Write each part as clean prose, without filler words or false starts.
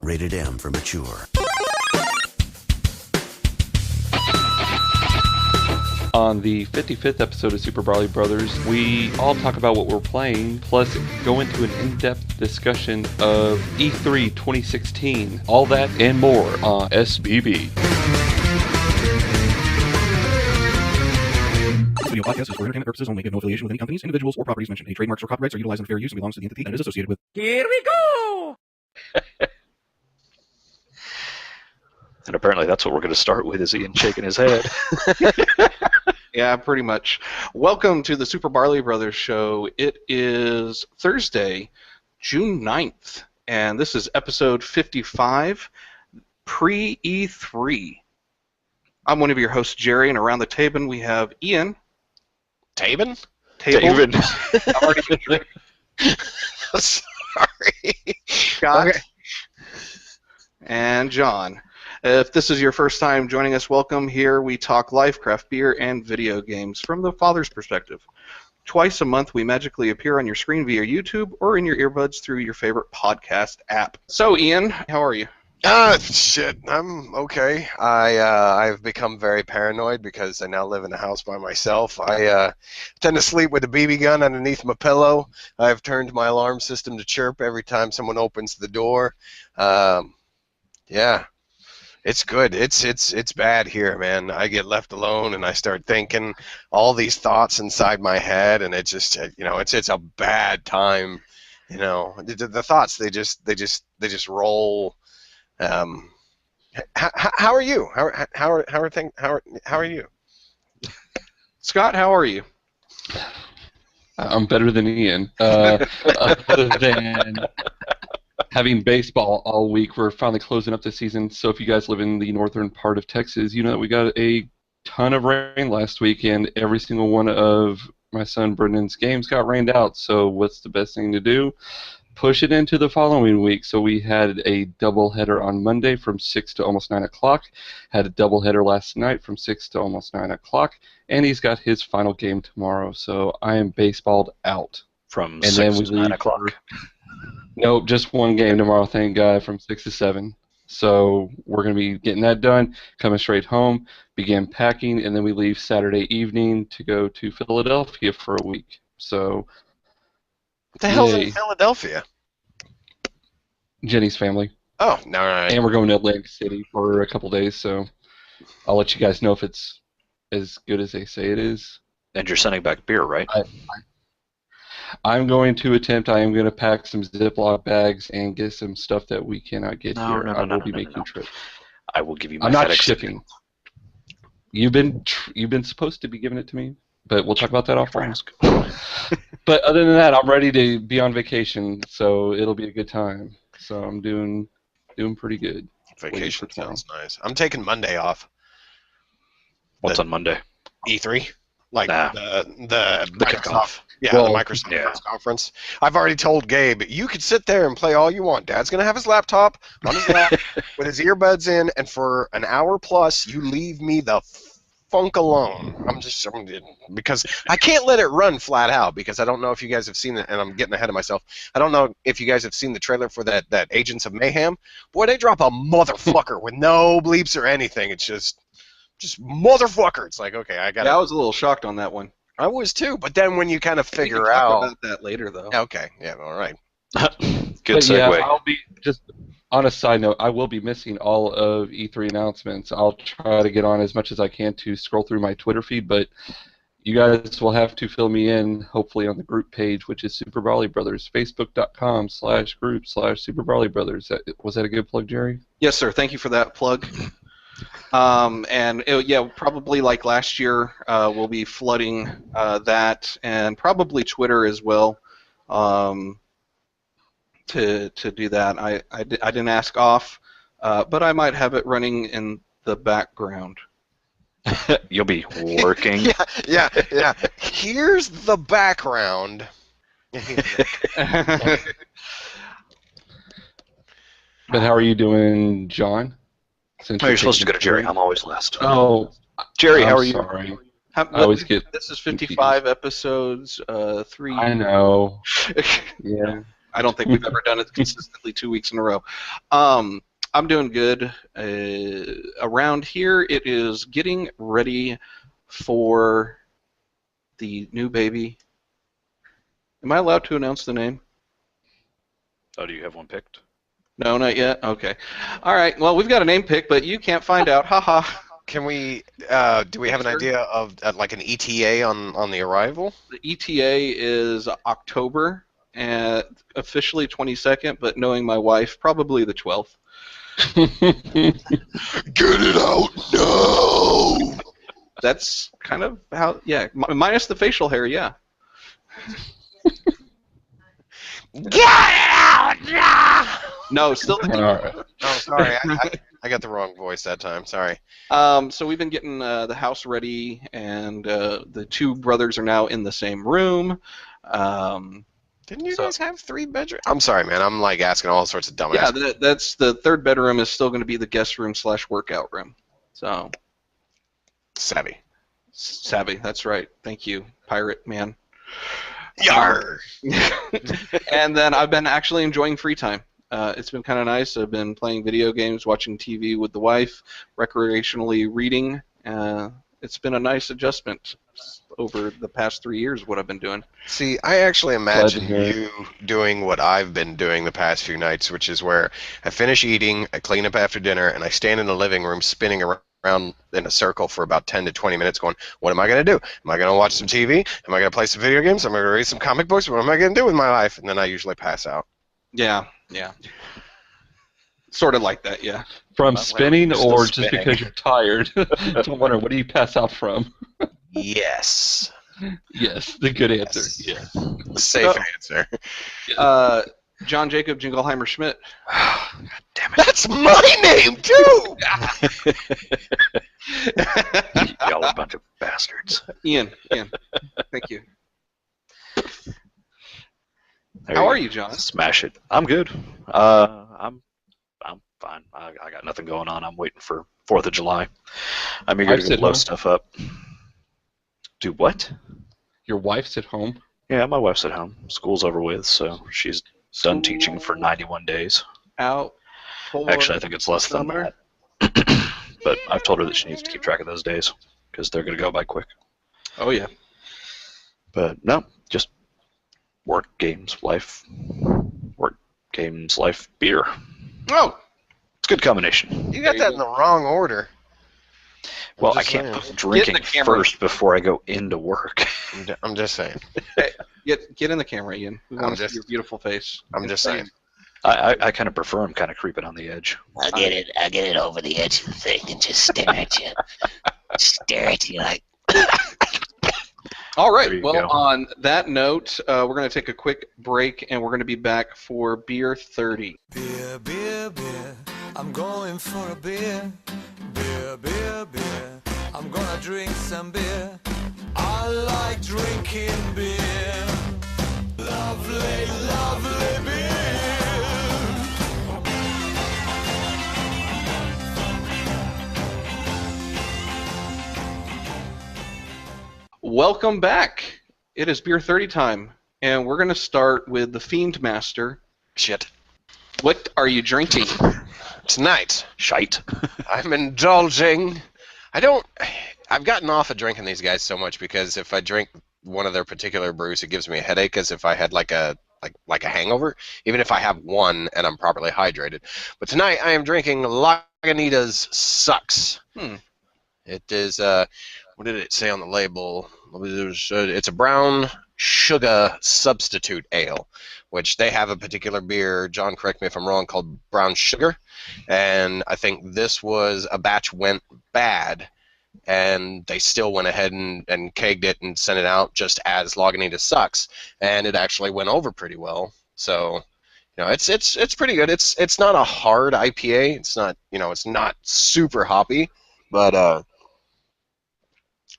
Rated M for mature. On the 55th episode of Super Barley Brothers, we all talk about what we're playing, plus go into an in-depth discussion of E3 2016. All that and more on SBB. This video podcast is for entertainment purposes only. We have no affiliation with any companies, individuals, or properties mentioned. Any trademarks or copyrights are utilized in fair use and belongs to the entity that it is associated with. Here we go! And apparently that's what we're going to start with, is Ian shaking his head. Yeah, pretty much. Welcome to the Super Barley Brothers show. It is Thursday, June 9th, and this is episode 55, prE3. I'm one of your hosts, Jerry, and around the table we have Ian. Taven? Table. I've already been through. Sorry. Scott. Okay. And John. If this is your first time joining us, welcome. Here we talk life, craft beer, and video games from the father's perspective. Twice a month, we magically appear on your screen via YouTube or in your earbuds through your favorite podcast app. So, Ian, how are you? Shit, I'm okay. I've become very paranoid because I now live in a house by myself. I tend to sleep with a BB gun underneath my pillow. I've turned my alarm system to chirp every time someone opens the door. Yeah. It's good. It's bad here, man. I get left alone and I start thinking all these thoughts inside my head, and it's just, it's a bad time. The thoughts they just roll. How are you? How are things? How are you? Scott, how are you? I'm better than Ian. Other than having baseball all week, we're finally closing up the season. So if you guys live in the northern part of Texas, you know that we got a ton of rain last week, and every single one of my son Brendan's games got rained out. So what's the best thing to do? Push it into the following week. So we had a doubleheader on Monday from 6 to almost 9 o'clock, had a doubleheader last night from 6 to almost 9 o'clock, and he's got his final game tomorrow. So I am baseballed out. From and 6 then we to 9 o'clock? Nope, just one game tomorrow, thank God, from 6 to 7. So we're going to be getting that done, coming straight home, begin packing, and then we leave Saturday evening to go to Philadelphia for a week. So What the hell's in Philadelphia? Jenny's family. Oh, no. And we're going to Atlantic City for a couple days, so I'll let you guys know if it's as good as they say it is. And you're sending back beer, right? I'm going to attempt. I am going to pack some Ziploc bags and get some stuff that we cannot get here. I will be making a trip. I will give you my I'm not FedEx shipping. You've been supposed to be giving it to me, but we'll talk about that offline. But other than that, I'm ready to be on vacation, so it'll be a good time. So I'm doing pretty good. Vacation sounds nice. I'm taking Monday off. What's on Monday? E3? Like the kickoff. Yeah, the Microsoft press conference. I've already told Gabe, you could sit there and play all you want. Dad's going to have his laptop on his lap with his earbuds in, and for an hour plus, you leave me the funk alone. Because I can't let it run flat out, because I don't know if you guys have seen it, and I'm getting ahead of myself. I don't know if you guys have seen the trailer for that Agents of Mayhem. Boy, they drop a motherfucker with no bleeps or anything. It's just motherfucker. It's like, okay, I got it. Yeah, I was a little shocked on that one. I was too, but then when you kind of figure we can out talk about that later, though. Okay, yeah, all right. Good segue. Yeah, I'll be just on a side note. I will be missing all of E3 announcements. I'll try to get on as much as I can to scroll through my Twitter feed, but you guys will have to fill me in, hopefully, on the group page, which is Super Barley Brothers, facebook.com/group/Super Barley Brothers. Was that a good plug, Jerry? Yes, sir. Thank you for that plug. Probably like last year, we'll be flooding that, and probably Twitter as well, to do that. I didn't ask off, but I might have it running in the background. You'll be working. Yeah. Here's the background. But how are you doing, John? You're supposed to go to Jerry. I'm always last. Oh, Jerry, how are you? Sorry. I always get This is 55 episodes, 3. I know. Yeah. I don't think we've ever done it consistently 2 weeks in a row. I'm doing good. Around here, it is getting ready for the new baby. Am I allowed to announce the name? Oh, do you have one picked? No, not yet? Okay. All right, well, we've got a name pick, but you can't find out. Haha. Can we? Do we have an idea of like an ETA on the arrival? The ETA is October, and officially 22nd, but knowing my wife, probably the 12th. Get it out now! That's kind of how, yeah, minus the facial hair, yeah. Get it out now! No, still. All right. Oh, sorry, I got the wrong voice that time. Sorry. So we've been getting the house ready, and the two brothers are now in the same room. Didn't you guys have 3 bedrooms? I'm sorry, man. I'm like asking all sorts of dumb. Yeah, that's the third bedroom is still going to be the guest room / workout room. So savvy. That's right. Thank you, pirate man. Yar. And then I've been actually enjoying free time. It's been kind of nice. I've been playing video games, watching TV with the wife, recreationally reading. It's been a nice adjustment over the past 3 years, what I've been doing. See, I actually imagine Glad to hear you doing what I've been doing the past few nights, which is where I finish eating, I clean up after dinner, and I stand in the living room spinning around in a circle for about 10 to 20 minutes going, what am I going to do? Am I going to watch some TV? Am I going to play some video games? Am I going to read some comic books? What am I going to do with my life? And then I usually pass out. Yeah. Sort of like that, yeah. From Well, spinning you're still or just spinning. because you're tired? Don't wonder, what do you pass out from? Yes. Yes, the good answer. Yes. Safe answer. John Jacob Jingleheimer Schmidt. God damn it. That's my name, too! Y'all are a bunch of bastards. Ian. Thank you. There How you are go. you, John? Smash it. I'm good. I'm fine. I got nothing going on. I'm waiting for 4th of July. I'm eager Wife's to at blow home? stuff up. Do what? Your wife's at home? Yeah, my wife's at home. School's over with, so she's done teaching for 91 days. Out. For Actually, I think it's less than summer? that. But I've told her that she needs to keep track of those days because they're going to go by quick. Oh, yeah. But no, just work, games, life. Work, games, life, beer. Oh, It's a good combination. You got that in the wrong order. Well, just I can't saying. put drinking Get in the camera. first before I go into work. I'm just saying. get in the camera, Ian. We want to see your beautiful face. I'm just saying. I kind of prefer him kind of creeping on the edge. I'll get it over the edge of the thing and just stare at you. Stare at you like. All There right. you Well, go. on that note, we're going to take a quick break, and we're going to be back for Beer 30. Beer, beer, beer, I'm going for a beer. Beer, beer, beer, I'm gonna drink some beer. I like drinking beer. Lovely, lovely beer. Welcome back. It is Beer 30 time, and we're going to start with the Fiend Master. Shit. What are you drinking? Tonight, Shite. I'm indulging. I've gotten off of drinking these guys so much because if I drink one of their particular brews, it gives me a headache as if I had like a hangover, even if I have one and I'm properly hydrated. But tonight I am drinking Lagunitas Sucks. It is, what did it say on the label? It's a brown Shugga substitute ale, which they have a particular beer, John, correct me if I'm wrong, called Brown Sugar. And I think this was a batch went bad, and they still went ahead and kegged it and sent it out just as Lagunitas Sucks, and it actually went over pretty well. So, it's pretty good. It's not a hard IPA. It's not, it's not super hoppy, but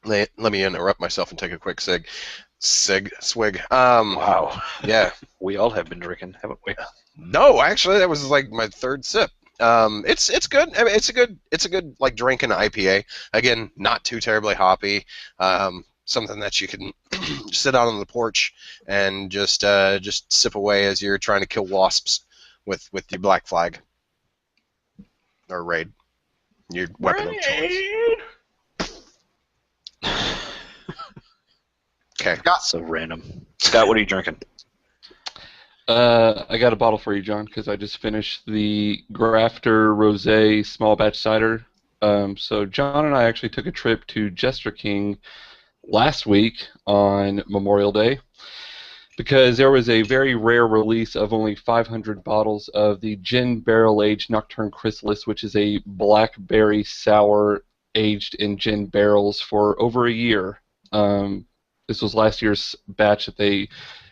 let me interrupt myself and take a quick swig. Wow. Yeah. We all have been drinking, haven't we? No, actually, that was like my third sip. It's good. I mean, it's a good like drinking IPA. Again, not too terribly hoppy. something that you can sit out on the porch and just sip away as you're trying to kill wasps with your Black Flag or Raid, your weapon of choice. Okay. So random. Scott, what are you drinking? I got a bottle for you, John, because I just finished the Grafter Rosé small batch cider. So John and I actually took a trip to Jester King last week on Memorial Day because there was a very rare release of only 500 bottles of the Gin Barrel Aged Nocturne Chrysalis, which is a blackberry sour aged in gin barrels for over a year. This was last year's batch that they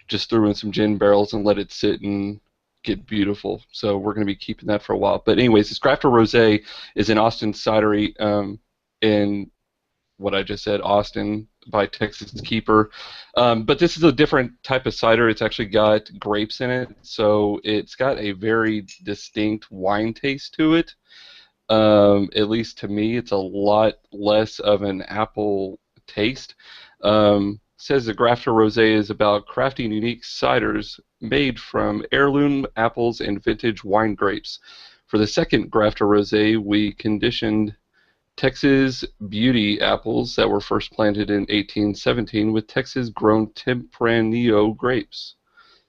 just threw in some gin barrels and let it sit and get beautiful. So we're going to be keeping that for a while. But anyways, this Grafter Rosé is an Austin cidery in what I just said, Austin, by Texas Keeper. But this is a different type of cider. It's actually got grapes in it, so it's got a very distinct wine taste to it. At least to me, it's a lot less of an apple taste. Says the Grafter Rosé is about crafting unique ciders made from heirloom apples and vintage wine grapes. For the second Grafter Rosé, we conditioned Texas Beauty apples that were first planted in 1817 with Texas-grown Tempranillo grapes.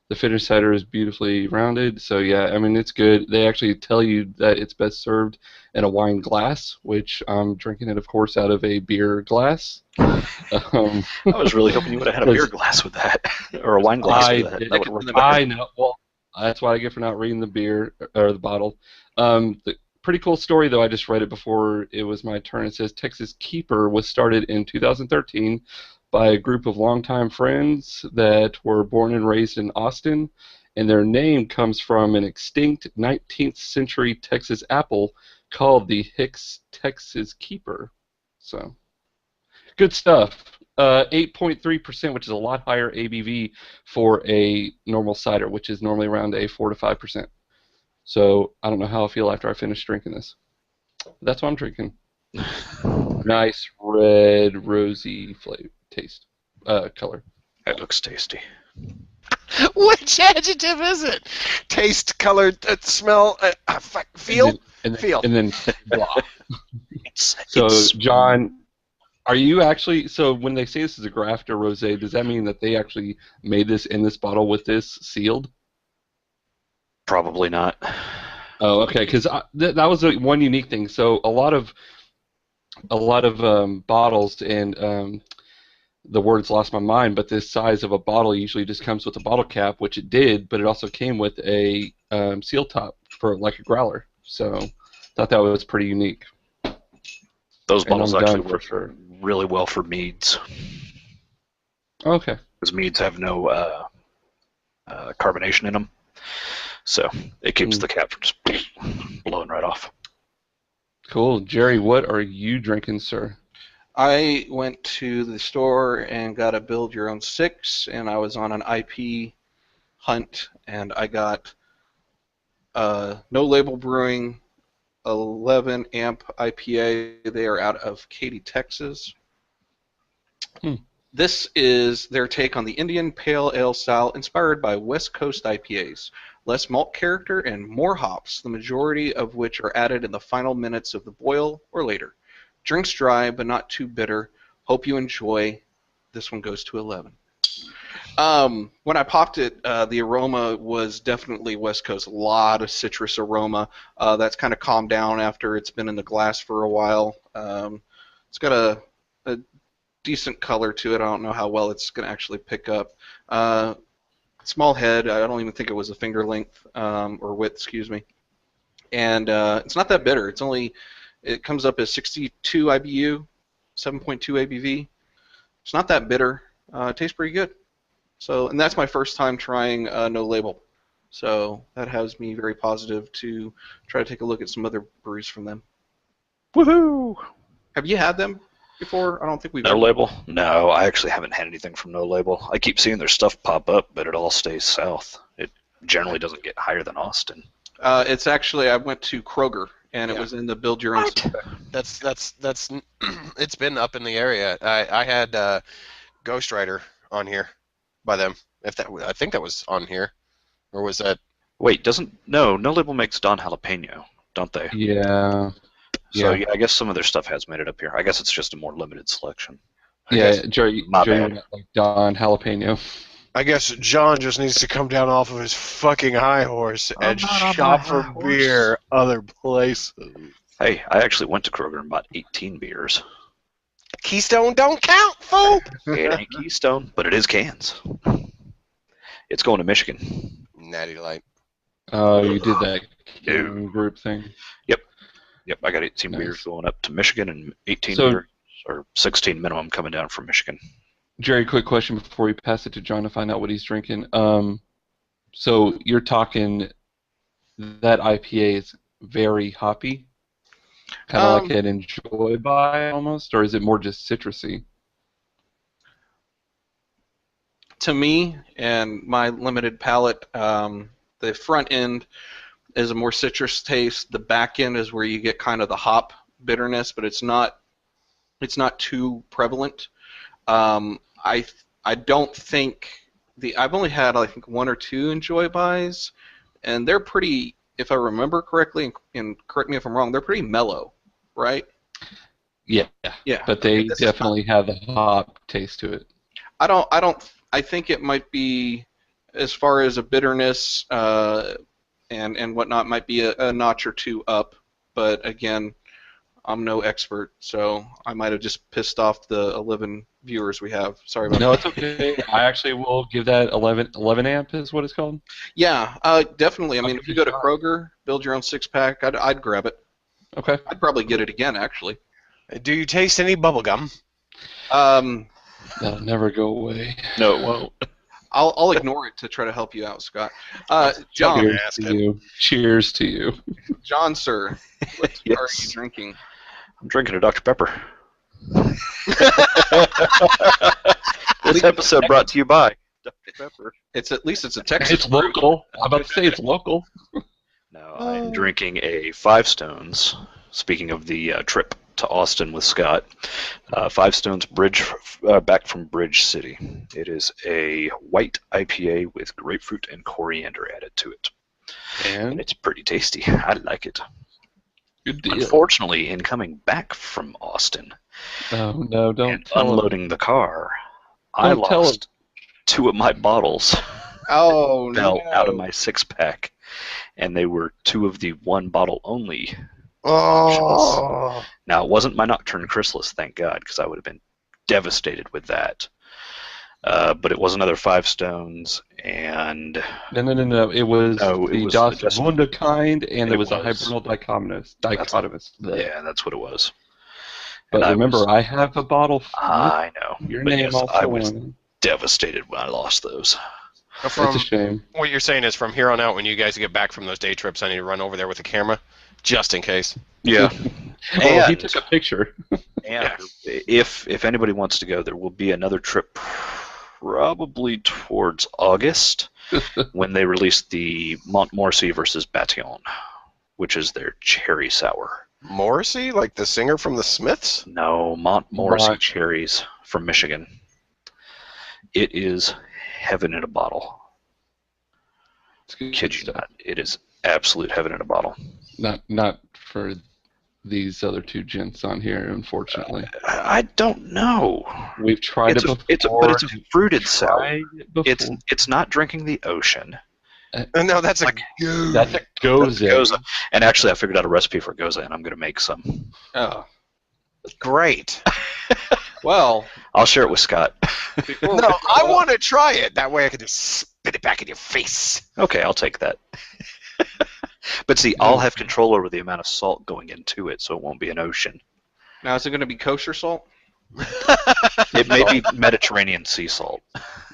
The finished cider is beautifully rounded, so yeah, I mean, it's good. They actually tell you that it's best served in a wine glass, which I'm drinking it, of course, out of a beer glass. I was really hoping you would have had a beer glass with that, or a wine glass with that. That would work better. I know. Well, that's what I get for not reading the beer or the bottle. The pretty cool story, though. I just read it before it was my turn. It says Texas Keeper was started in 2013 by a group of longtime friends that were born and raised in Austin, and their name comes from an extinct 19th century Texas apple called the Hicks Texas Keeper. So, good stuff. 8.3%, which is a lot higher ABV for a normal cider, which is normally around a 4 to 5%. So I don't know how I feel after I finish drinking this. That's what I'm drinking. Nice red, rosy flavor, taste, color. It looks tasty. Which adjective is it? Taste, color, smell, feel? Feel. And then blah. So, It's John, are you actually, so when they say this is a Grafter Rosé, does that mean that they actually made this in this bottle with this sealed? probably not. Oh, okay, because that was one unique thing. So a lot of bottles, and the words lost my mind, but this size of a bottle usually just comes with a bottle cap, which it did, but it also came with a seal top for like a growler. So thought that was pretty unique. Those bottles actually for work sure. really well for meads, Okay. because meads have no carbonation in them, so it keeps the cap from just blowing right off. Cool. Jerry, what are you drinking, sir? I went to the store and got a build your own 6, and I was on an IP hunt, and I got No Label Brewing 11 amp IPA. They are out of Katy, Texas. This is their take on the Indian Pale Ale style inspired by West Coast IPAs. Less malt character and more hops, the majority of which are added in the final minutes of the boil or later. Drinks dry, but not too bitter. Hope you enjoy. This one goes to 11. When I popped it, the aroma was definitely West Coast. A lot of citrus aroma. That's kind of calmed down after it's been in the glass for a while. It's got a decent color to it. I don't know how well it's going to actually pick up. Small head. I don't even think it was a finger length or width, excuse me. And it's not that bitter. It comes up as 62 IBU, 7.2 ABV. It's not that bitter. It tastes pretty good. So, and that's my first time trying No Label. So that has me very positive to try to take a look at some other brews from them. Woohoo! Have you had them before? I don't think we've. No Label? No, I actually haven't had anything from No Label. I keep seeing their stuff pop up, but it all stays south. It generally doesn't get higher than Austin. It's actually, I went to Kroger and it Yeah. was in the build your own. That's it's been up in the area. I had Ghost Rider on here by them. I think that was on here, or was that? Wait, No Label makes Don Jalapeno, don't they? Yeah. So Yeah. I guess some of their stuff has made it up here. I guess it's just a more limited selection. Yeah, Jerry, My Jerry bad. went like Don Jalapeno. I guess John just needs to come down off of his fucking high horse and not on my shop high for horse. beer other places. Hey, I actually went to Kroger and bought 18 beers. Keystone don't count, fool. It ain't Keystone, but it is cans. It's going to Michigan. Natty Light. Oh, you did that No. group thing. Yep, I got 18 Nice. beers going up to Michigan and 18 So- beers, or 16 minimum coming down from Michigan. Jerry, quick question before we pass it to John to find out what he's drinking. So you're talking that IPA is very hoppy, kind of like an Enjoy By almost, or is it more just citrusy? To me and my limited palate, the front end is a more citrus taste. The back end is where you get kind of the hop bitterness, but it's not too prevalent. I don't think I've only had I think 1 or 2 Enjoy Buys, and they're pretty. If I remember correctly, and correct me if I'm wrong, they're pretty mellow, right? Yeah. Yeah. But they This is definitely have a hop taste to it. I think it might be, as far as a bitterness and whatnot, might be a notch or 2 up. But again, I'm no expert, so I might have just pissed off the 11 viewers we have. Sorry about No, that. it's okay. I actually will give that 11 amp is what it's called. Yeah, definitely. I mean, if you go to Kroger, build your own 6-pack, I'd grab it. Okay. I'd probably get it again, actually. Do you taste any bubblegum? That'll never go away. No, it won't. I'll ignore it to try to help you out, Scott. John, Cheers ask to him. you. Cheers to you. John, sir, what are Yes. you drinking? I'm drinking a Dr. Pepper. This episode brought to you by Dr. Pepper. At least it's a Texas. It's local. I'm about to say it's local. No, I'm drinking a Five Stones. Speaking of the trip to Austin with Scott, Five Stones Bridge, back from Bridge City. It is a white IPA with grapefruit and coriander added to it, and And it's pretty tasty. I like it. good deal. Unfortunately, in coming back from Austin Oh no, don't and tell him. unloading the car, I Don't tell lost 2 of my bottles. Oh, Fell no. out of my 6-pack, and they were 2 of the 1 bottle only. Oh. Now, it wasn't my Nocturne Chrysalis, thank God, because I would have been devastated with that. But it was another Five Stones, and No. It was No, it the was Das just- Wunda kind, and It it was a was. hybridal dichotomous. yeah, that's what it was. But And remember, I have a bottle with I know. your But name yes, also I was on it. devastated when I lost those. It's From a shame. what you're saying is, from here on out, when you guys get back from those day trips, I need to run over there with a camera, just in case. Yeah. Oh, he And- took a picture. And if anybody wants to go, there will be another trip probably towards August when they release the Montmorency versus Bâtillon, which is their cherry sour. Morrissey, like the singer from the Smiths? No, Montmorency Right. cherries from Michigan. It is heaven in a bottle. It's good Kid you stuff. not. It is absolute heaven in a bottle. Not for these other 2 gents on here, unfortunately. I don't know. We've tried It's it a, before. but it's a fruited sour. Tried it before. It's not drinking the ocean. No, that's Like- That's a goza. Goza. And actually, I figured out a recipe for goza, and I'm going to make some. Oh. great. Well, I'll share it with Scott. before No, I want to try it. That way I can just spit it back in your face. Okay, I'll take that. But see, I'll have control over the amount of salt going into it, so it won't be an ocean. now is it going to be kosher salt? It may be Mediterranean sea salt.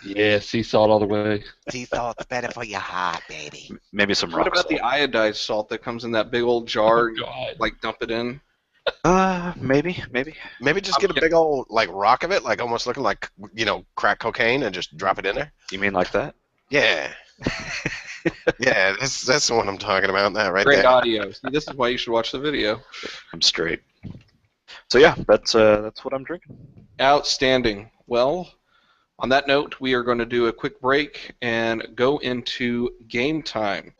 Yeah, sea salt all the way. Sea salt's better for your heart, baby. Maybe some What rock about salt. the iodized salt that comes in that big old jar? and, God. like dump it in. Maybe. Maybe just get a big old like rock of it, like almost looking like crack cocaine, and just drop it in there. You mean like that? Yeah. Yeah, that's the one I'm talking about. That right Great there. audio. See, this is why you should watch the video. I'm straight. So yeah, that's what I'm drinking. Outstanding. Well, on that note, we are going to do a quick break and go into game time.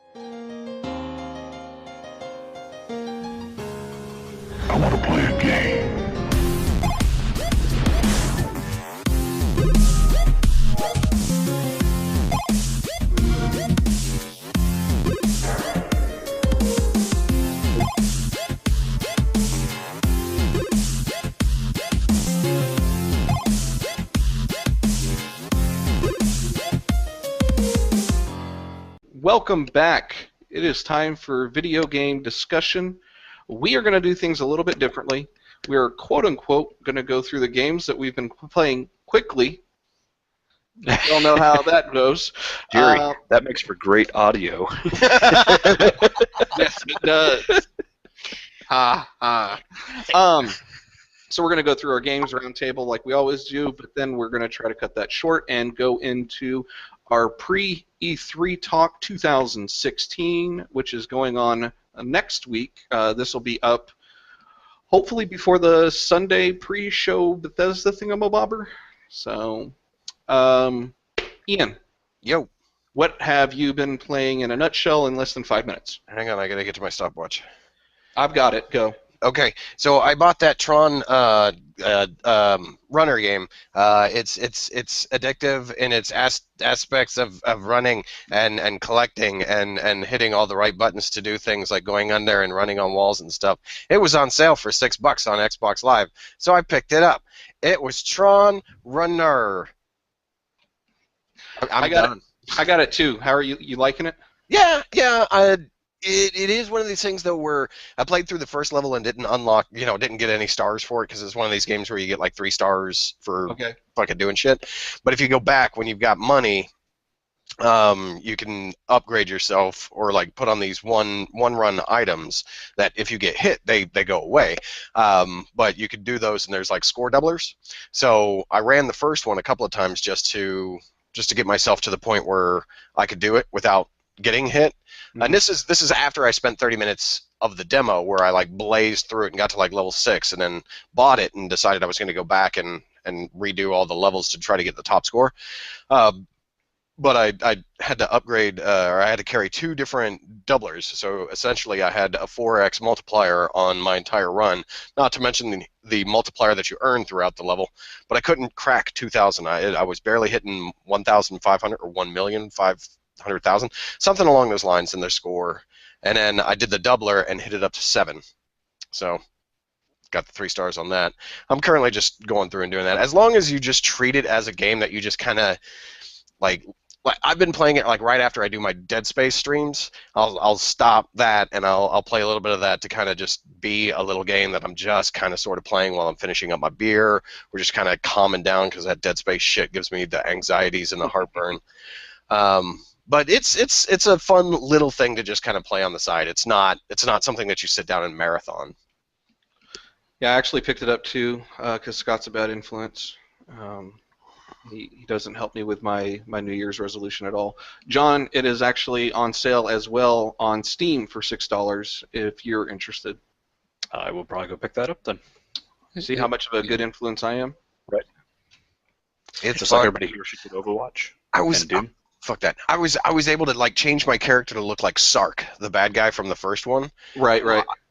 I want to play a game. Welcome back. It is time for video game discussion. We are going to do things a little bit differently. We are quote-unquote going to go through the games that we've been playing quickly. You all know how that goes. Jerry, that makes for great audio. Yes, it does. So we're going to go through our games roundtable like we always do, but then we're going to try to cut that short and go into our pre-E3 Talk 2016, which is going on next week. This will be up hopefully before the Sunday pre-show Bethesda thingamabobber. So, Ian. Yo. What have you been playing in a nutshell in less than 5 minutes? Hang on, I gotta get to my stopwatch. I've got it. Go. Okay, so I bought that Tron runner game. It's addictive in its aspects of running and collecting and hitting all the right buttons to do things like going under and running on walls and stuff. It was on sale for $6 on Xbox Live, so I picked it up. It was Tron Runner. I'm done. I got it too. How are you liking it? Yeah. It is one of these things though where I played through the first level and didn't unlock, didn't get any stars for it because it's one of these games where you get like 3 stars for fucking doing shit. But if you go back when you've got money, you can upgrade yourself or like put on these one run items that if you get hit they go away. But you could do those and there's like score doublers. So I ran the first one a couple of times just to get myself to the point where I could do it without getting hit. Mm-hmm. And this is after I spent 30 minutes of the demo where I like blazed through it and got to like level 6 and then bought it and decided I was going to go back and redo all the levels to try to get the top score. But I had to upgrade, or I had to carry 2 different doublers. So essentially I had a 4x multiplier on my entire run, not to mention the multiplier that you earn throughout the level. But I couldn't crack 2,000. I was barely hitting 1,500 or 1,500,000, something along those lines in their score. And then I did the doubler and hit it up to 7. So got the 3 stars on that. I'm currently just going through and doing that. As long as you just treat it as a game that you just kind of like I've been playing it like right after I do my Dead Space streams. I'll stop that and I'll play a little bit of that to kind of just be a little game that I'm just kind of sort of playing while I'm finishing up my beer. We're just kind of calming down because that Dead Space shit gives me the anxieties and the heartburn. But it's a fun little thing to just kind of play on the side. It's not something that you sit down and marathon. Yeah, I actually picked it up too because Scott's a bad influence. He doesn't help me with my New Year's resolution at all. John, it is actually on sale as well on Steam for $6 if you're interested. I will probably go pick that up then. See how much of a good influence I am? Right. It's just fun. like everybody here should get Overwatch. Fuck that. I was able to like change my character to look like Sark, the bad guy from the first one. Right.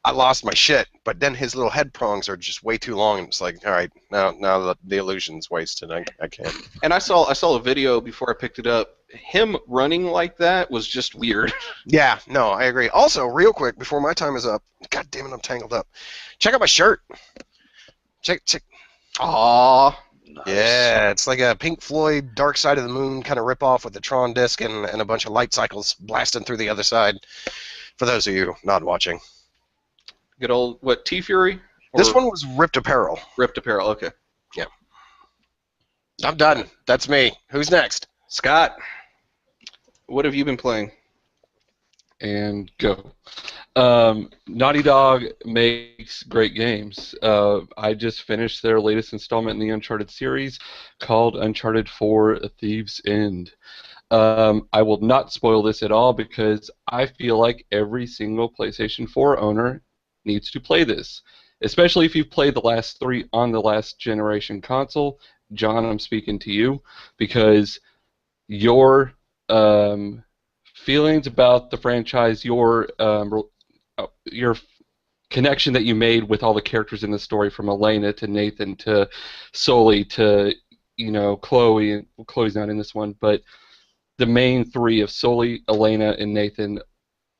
I lost my shit, but then his little head prongs are just way too long, and it's like, all right, now the illusion's wasted. I can't. And I saw a video before I picked it up. Him running like that was just weird. Yeah, no, I agree. Also, real quick before my time is up, God damn it, I'm tangled up. Check out my shirt. Check. Aww. Nice. Yeah, it's like a Pink Floyd Dark Side of the Moon kind of ripoff with the Tron disc and a bunch of light cycles blasting through the other side. For those of you not watching. Good old, what, T-Fury? This one was Ripped Apparel. Ripped Apparel, okay. Yeah. I'm done. That's me. Who's next? Scott, what have you been playing? And go. Naughty Dog makes great games. I just finished their latest installment in the Uncharted series called Uncharted 4: A Thief's End. I will not spoil this at all because I feel like every single PlayStation 4 owner needs to play this, especially if you've played the last 3 on the last generation console. John, I'm speaking to you because your feelings about the franchise, your connection that you made with all the characters in the story, from Elena to Nathan to Sully to Chloe, and Chloe's not in this one, but the main 3 of Sully, Elena, and Nathan,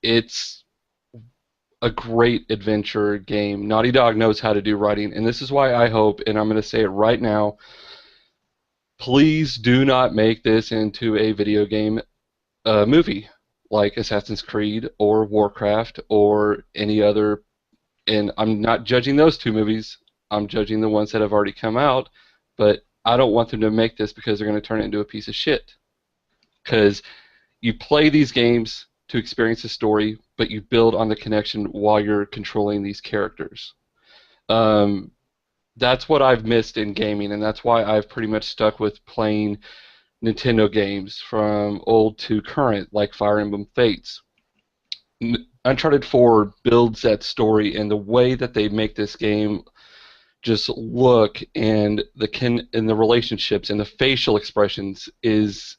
it's a great adventure game. Naughty Dog knows how to do writing, and this is why I hope, and I'm going to say it right now, please do not make this into a video game movie like Assassin's Creed or Warcraft or any other. And I'm not judging those 2 movies. I'm judging the ones that have already come out. But I don't want them to make this because they're going to turn it into a piece of shit. Because you play these games to experience the story, but you build on the connection while you're controlling these characters. That's what I've missed in gaming, and that's why I've pretty much stuck with playing Nintendo games from old to current, like Fire Emblem Fates. Uncharted 4 builds that story, and the way that they make this game just look, and the relationships and the facial expressions is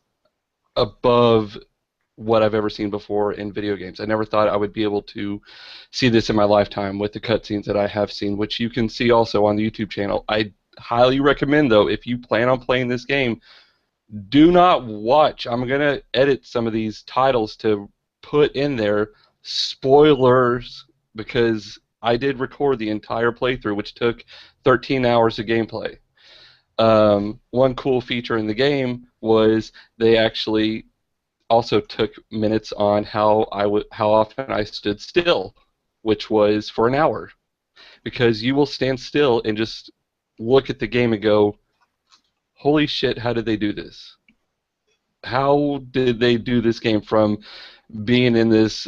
above what I've ever seen before in video games. I never thought I would be able to see this in my lifetime with the cutscenes that I have seen, which you can see also on the YouTube channel. I highly recommend, though, if you plan on playing this game, do not watch. I'm going to edit some of these titles to put in there spoilers, because I did record the entire playthrough, which took 13 hours of gameplay. One cool feature in the game was they actually also took minutes on how often I stood still, which was for an hour, because you will stand still and just look at the game and go, holy shit, how did they do this? How did they do this game from being in this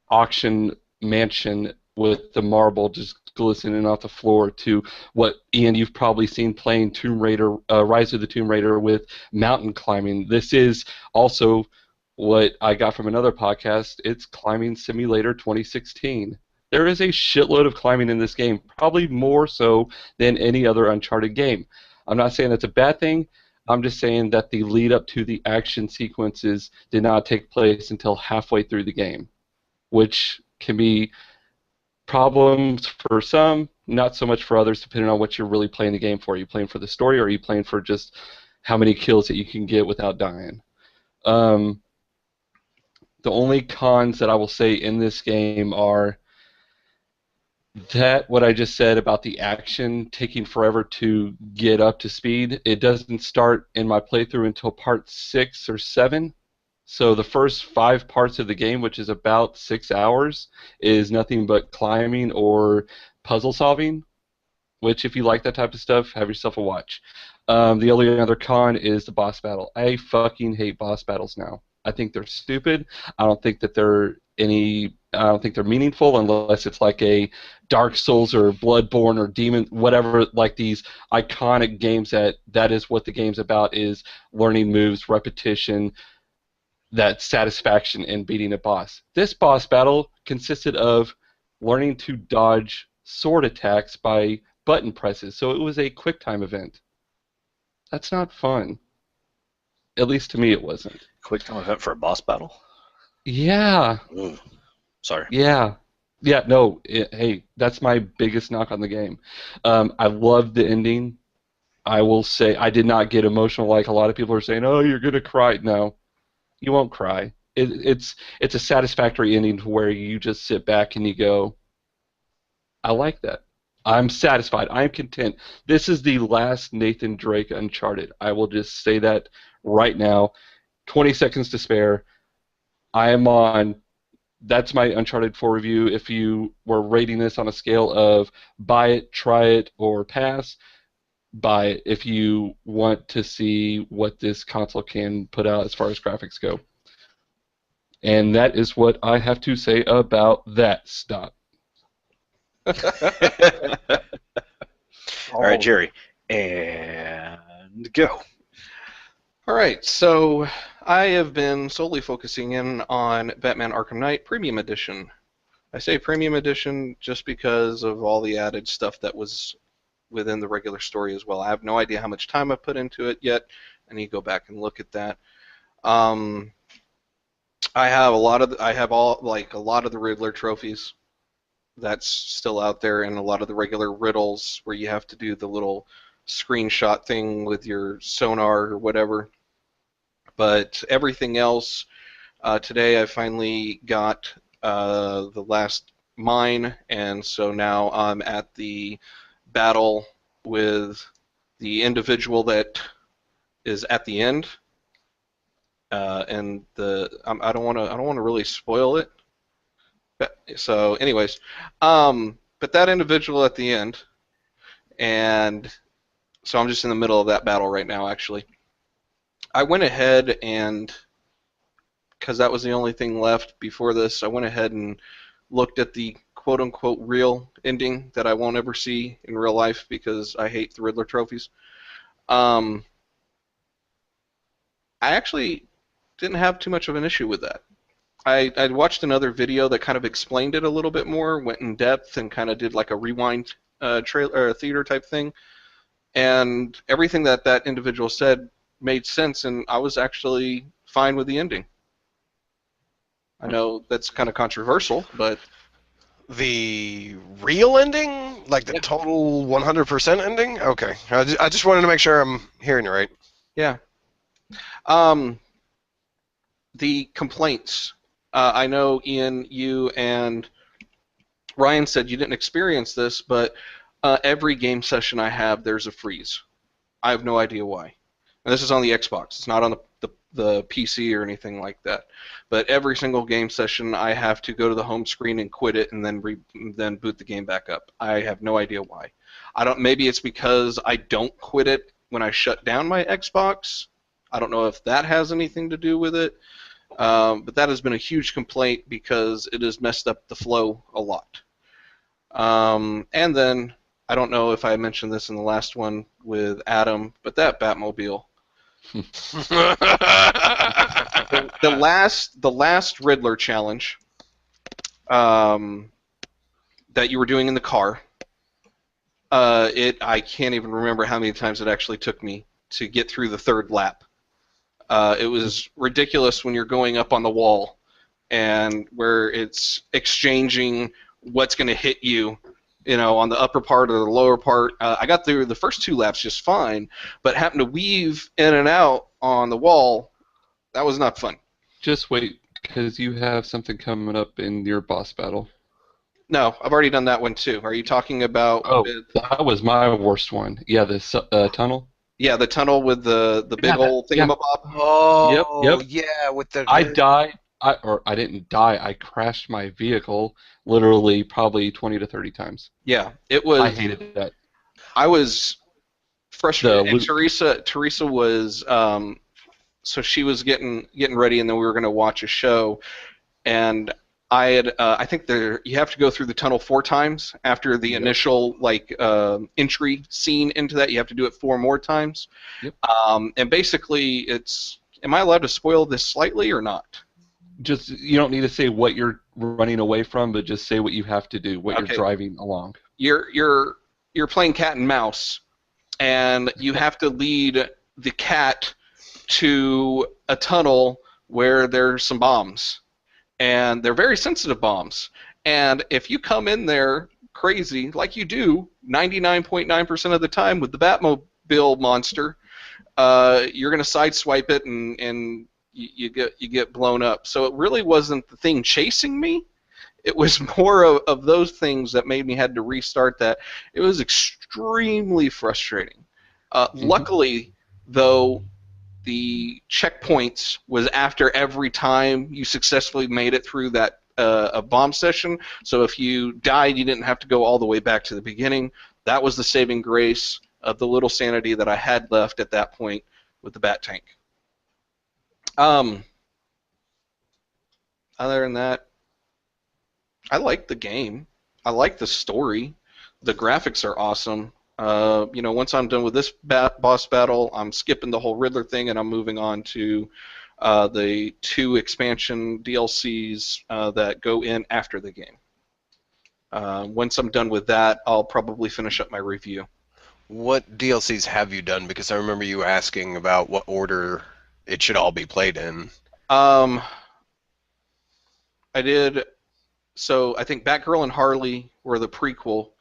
auction mansion with the marble just glistening off the floor to what, Ian, you've probably seen playing Tomb Raider, Rise of the Tomb Raider with mountain climbing. This is also what I got from another podcast. It's Climbing Simulator 2016. There is a shitload of climbing in this game, probably more so than any other Uncharted game. I'm not saying that's a bad thing. I'm just saying that the lead up to the action sequences did not take place until halfway through the game, which can be problems for some, not so much for others, depending on what you're really playing the game for. Are you playing for the story, or are you playing for just how many kills that you can get without dying? The only cons that I will say in this game are that what I just said about the action taking forever to get up to speed. It doesn't start in my playthrough until part 6 or 7. So the first 5 parts of the game, which is about 6 hours, is nothing but climbing or puzzle solving, which if you like that type of stuff, have yourself a watch. The only other con is the boss battle. I fucking hate boss battles now. I think they're stupid. I don't think they're meaningful unless it's like a Dark Souls or Bloodborne or Demon, whatever, like these iconic games that is what the game's about, is learning moves, repetition, that satisfaction in beating a boss. This boss battle consisted of learning to dodge sword attacks by button presses, so it was a quick time event. That's not fun. At least to me it wasn't. Quick time event for a boss battle? Yeah. Ooh. Sorry. Yeah. Yeah, no, hey, that's my biggest knock on the game. I loved the ending. I will say I did not get emotional like a lot of people are saying, oh, you're going to cry. No, you won't cry. It's a satisfactory ending to where you just sit back and you go, I like that. I'm satisfied. I'm content. This is the last Nathan Drake Uncharted. I will just say that right now. 20 seconds to spare. I am on. That's my Uncharted 4 review. If you were rating this on a scale of buy it, try it, or pass, buy it if you want to see what this console can put out as far as graphics go. And that is what I have to say about that. Stop. All right, Jerry. And go. All right, so I have been solely focusing in on Batman Arkham Knight Premium Edition. I say Premium Edition just because of all the added stuff that was within the regular story as well. I have no idea how much time I've put into it yet. I need to go back and look at that. I have a lot of the Riddler trophies that's still out there, and a lot of the regular riddles where you have to do the little screenshot thing with your sonar or whatever. But everything else, today I finally got the last mine, and so now I'm at the battle with the individual that is at the end, and I don't want to really spoil it. So, anyways, but that individual at the end, and so I'm just in the middle of that battle right now. Actually, I went ahead and, because that was the only thing left before this, I went ahead and looked at the quote-unquote real ending that I won't ever see in real life because I hate the Riddler trophies. I actually didn't have too much of an issue with that. I watched another video that kind of explained it a little bit more, went in depth, and kind of did like a rewind trailer theater type thing, and everything that individual said made sense, and I was actually fine with the ending. I know that's kind of controversial, but The real ending? Like the total 100% ending? Okay. I just wanted to make sure I'm hearing you right. yeah. The complaints. I know, Ian, you and Ryan said you didn't experience this, but every game session I have, there's a freeze. I have no idea why. And this is on the Xbox. It's not on the PC or anything like that. But every single game session, I have to go to the home screen and quit it, and then boot the game back up. I have no idea why. Maybe it's because I don't quit it when I shut down my Xbox. I don't know if that has anything to do with it. But that has been a huge complaint because it has messed up the flow a lot. And then, I don't know if I mentioned this in the last one with Adam, but that Batmobile. the last Riddler challenge that you were doing in the car, I can't even remember how many times it actually took me to get through the third lap. It was ridiculous when you're going up on the wall and where it's exchanging what's going to hit you, on the upper part or the lower part. I got through the first 2 laps just fine, but happened to weave in and out on the wall. That was not fun. Just wait, because you have something coming up in your boss battle. No, I've already done that one too. Are you talking about... Oh, that was my worst one. Yeah, the tunnel? Yeah, the tunnel with the big old thingamabob. Oh, Yep. yeah, with the... I died, I didn't die, I crashed my vehicle literally probably 20 to 30 times. Yeah, it was... I hated that. I was frustrated. And Teresa was... so she was getting ready, and then we were going to watch a show, and I had I think you have to go through the tunnel 4 times after the initial entry scene into that. You have to do it 4 more times. Yep. And basically, it's... Am I allowed to spoil this slightly or not? Just, you don't need to say what you're running away from, but just say what you have to do, what you're driving along. You're playing cat and mouse, and you have to lead the cat to a tunnel where there's some bombs. And they're very sensitive bombs. And if you come in there crazy, like you do 99.9% of the time with the Batmobile monster, you're going to sideswipe it and you get blown up. So it really wasn't the thing chasing me. It was more of those things that made me had to restart that. It was extremely frustrating. Luckily, though, the checkpoints was after every time you successfully made it through that a bomb session. So if you died, you didn't have to go all the way back to the beginning. That was the saving grace of the little sanity that I had left at that point with the Bat Tank. Other than that, I like the game. I like the story. The graphics are awesome. Once I'm done with this boss battle, I'm skipping the whole Riddler thing and I'm moving on to the 2 expansion DLCs that go in after the game. Once I'm done with that, I'll probably finish up my review. What DLCs have you done? Because I remember you asking about what order it should all be played in. I did. So I think Batgirl and Harley were the prequel.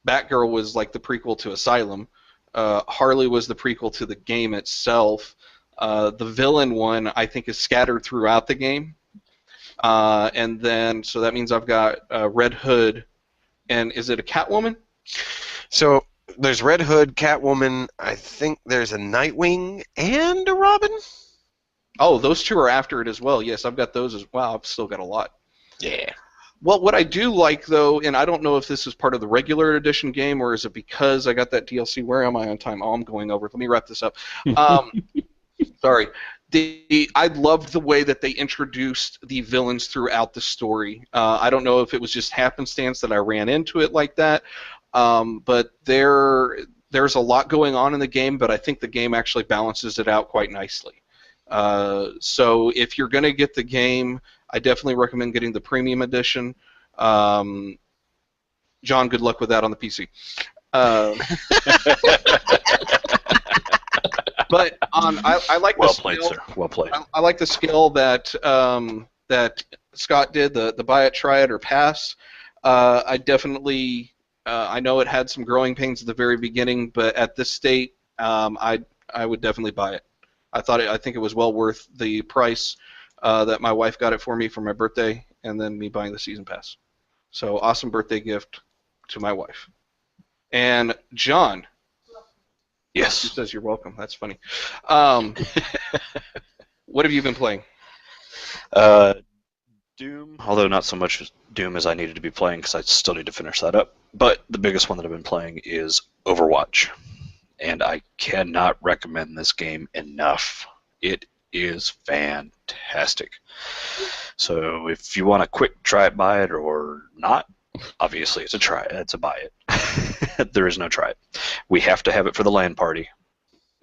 Batgirl was like the prequel to Asylum. Harley was the prequel to the game itself. The villain one, I think, is scattered throughout the game. And then, so that means I've got Red Hood, and is it a Catwoman? So there's Red Hood, Catwoman. I think there's a Nightwing and a Robin. Oh, those 2 are after it as well. Yes, I've got those as well. I've still got a lot. Yeah. Well, what I do like, though, and I don't know if this is part of the regular edition game or is it because I got that DLC. Where am I on time? Oh, I'm going over. Let me wrap this up. Sorry. I loved the way that they introduced the villains throughout the story. I don't know if it was just happenstance that I ran into it like that, but there's a lot going on in the game, but I think the game actually balances it out quite nicely. So if you're going to get the game, I definitely recommend getting the premium edition. John, good luck with that on the PC. But I like well the played, skill. sir. Well played. I like the skill that that Scott did, the buy it, try it, or pass. I definitely I know it had some growing pains at the very beginning, but at this state, I would definitely buy it. I think it was well worth the price that my wife got it for me for my birthday, and then me buying the season pass. So awesome birthday gift to my wife. And John. Yes. He says you're welcome. That's funny. What have you been playing? Doom, although not so much Doom as I needed to be playing because I still need to finish that up. But the biggest one that I've been playing is Overwatch. And I cannot recommend this game enough. It is fantastic. So if you want a quick try it, buy it, or not, obviously it's a try. It's a buy it. There is no try it. We have to have it for the LAN party.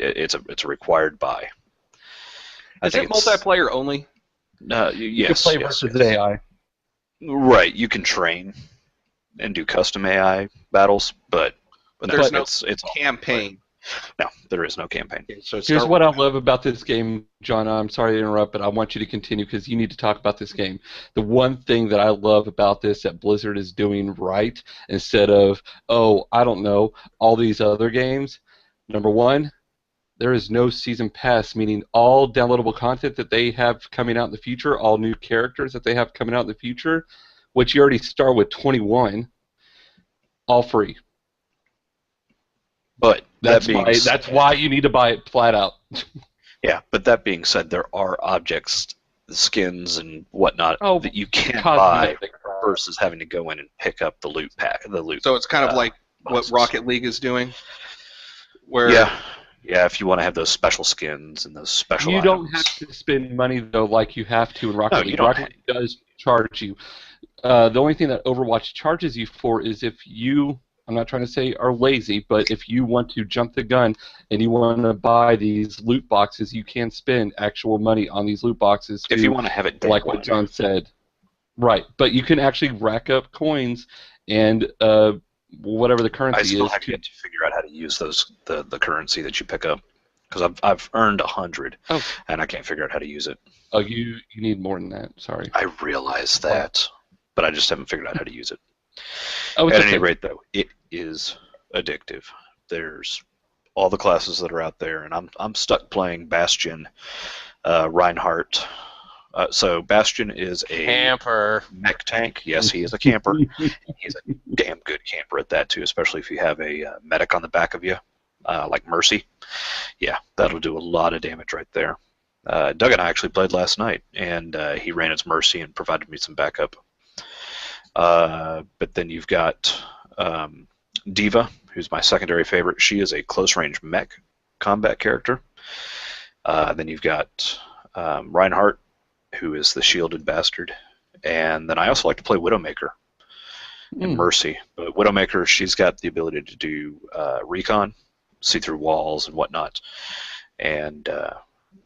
It's a required buy. Is it multiplayer only? Yes. You can play versus AI. Right. You can train and do custom AI battles, but there's no it's campaign. No, there is no campaign. So here's what I love about this game, John. I'm sorry to interrupt, but I want you to continue because you need to talk about this game. The one thing that I love about this that Blizzard is doing right, instead of, I don't know, all these other games, number one, there is no season pass, meaning all downloadable content that they have coming out in the future, all new characters that they have coming out in the future, which you already start with 21, all free. But that's why you need to buy it flat out. Yeah, but that being said, there are objects, skins, and whatnot that you can buy versus having to go in and pick up the loot pack. So it's kind of like what Rocket League is doing. Where yeah, if you want to have those special skins and those special. You don't have to spend money though, like you have to in Rocket League. Rocket League does charge you. The only thing that Overwatch charges you for is if you. I'm not trying to say are lazy, but if you want to jump the gun and you want to buy these loot boxes, you can spend actual money on these loot boxes. If you want to have it like what John said. Right, but you can actually rack up coins and whatever the currency is. I still have to figure out how to use the currency that you pick up because I've earned 100 and I can't figure out how to use it. Oh, you need more than that. Sorry. I realize that, but I just haven't figured out how to use it. Oh, at any rate, though, it is addictive. There's all the classes that are out there, and I'm stuck playing Bastion, Reinhardt. So Bastion is a camper mech tank. Yes, he is a camper. He's a damn good camper at that too, especially if you have a medic on the back of you, like Mercy. Yeah, that'll do a lot of damage right there. Doug and I actually played last night, and he ran his Mercy and provided me some backup. But then you've got Diva, who's my secondary favorite. She is a close-range mech combat character. Then you've got Reinhardt, who is the shielded bastard. And then I also like to play Widowmaker and Mercy. But Widowmaker, she's got the ability to do recon, see through walls and whatnot. And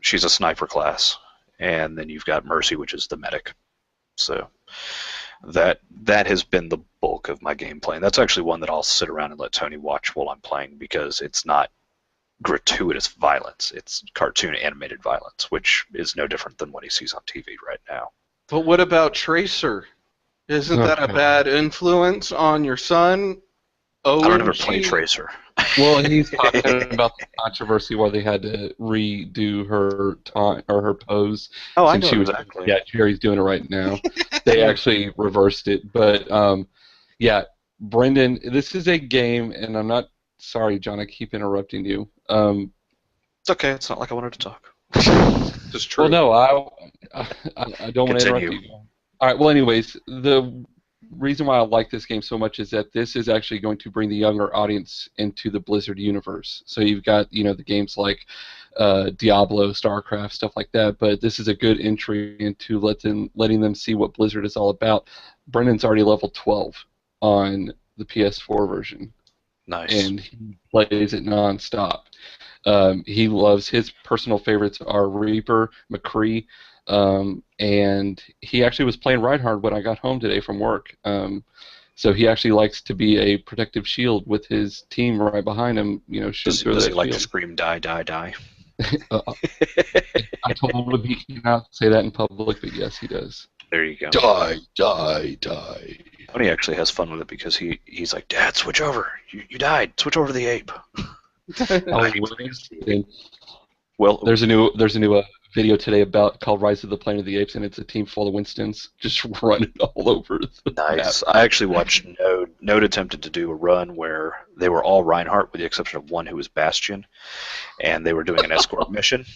she's a sniper class. and then you've got Mercy, which is the medic. So that has been the bulk of my gameplay. And that's actually one that I'll sit around and let Tony watch while I'm playing, because it's not gratuitous violence. It's cartoon animated violence, which is no different than what he sees on TV right now. But what about Tracer? Isn't that a bad influence on your son? Oh, I don't ever play Tracer. Well, he's talking about the controversy where they had to redo her her pose. Oh, I since know she was, exactly. Yeah, Jerry's doing it right now. They actually reversed it, but yeah, Brendan, this is a game, and I'm not sorry, John. I keep interrupting you. It's okay. It's not like I wanted to talk. It's true. Well, no, I don't want to interrupt you. All right. Well, anyways, the reason why I like this game so much is that this is actually going to bring the younger audience into the Blizzard universe. So you've got, the games like Diablo, StarCraft, stuff like that, but this is a good entry into letting them see what Blizzard is all about. Brendan's already level 12 on the PS4 version. Nice. And he plays it nonstop. He loves, his personal favorites are Reaper, McCree, and he actually was playing Reinhardt when I got home today from work. So he actually likes to be a protective shield with his team right behind him. Does he like to scream "die, die, die"? I told him he cannot say that in public, but yes, he does. There you go. Die, die, die. Tony actually has fun with it because he's like, "Dad, switch over. You died. Switch over to the ape." Well, there's a new video today called Rise of the Planet of the Apes, and it's a team full of Winstons just running all over the nice. map. I actually watched Node attempted to do a run where they were all Reinhardt with the exception of one who was Bastion, and they were doing an escort mission,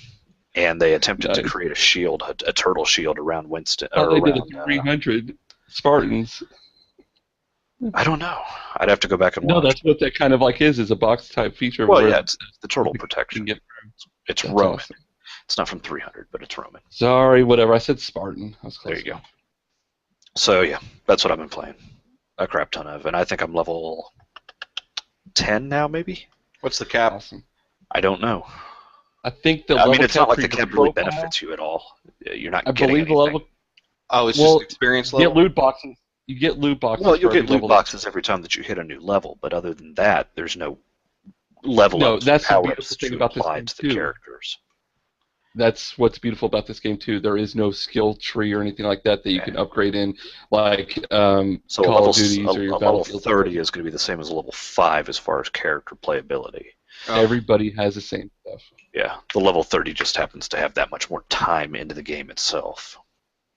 and they attempted to create a shield, a turtle shield around Winston. They did it 300 Spartans. I don't know. I'd have to go back and watch. No, that's what that kind of like is a box type feature. Well, where yeah, it's the turtle protection. It's Roman. Awesome. It's not from 300, but it's Roman. Sorry, whatever. I said Spartan. I was close. There you go. So yeah, that's what I've been playing a crap ton of, and I think I'm level 10 now, maybe. What's the cap? Awesome. I don't know. I think the. I mean, it's not like the cap really benefits you at all. You're not. I getting believe anything. the level. Oh, it's just experience level. You get loot boxes. You get loot boxes. Well, you'll get loot boxes every time that you hit a new level, but other than that, there's no level up that's power the beautiful thing about this game to the characters. That's what's beautiful about this game too. There is no skill tree or anything like that you can upgrade in, like so Call of Duties or your level 30 is going to be the same as a level 5 as far as character playability. Everybody has the same stuff. Yeah, the level 30 just happens to have that much more time into the game itself.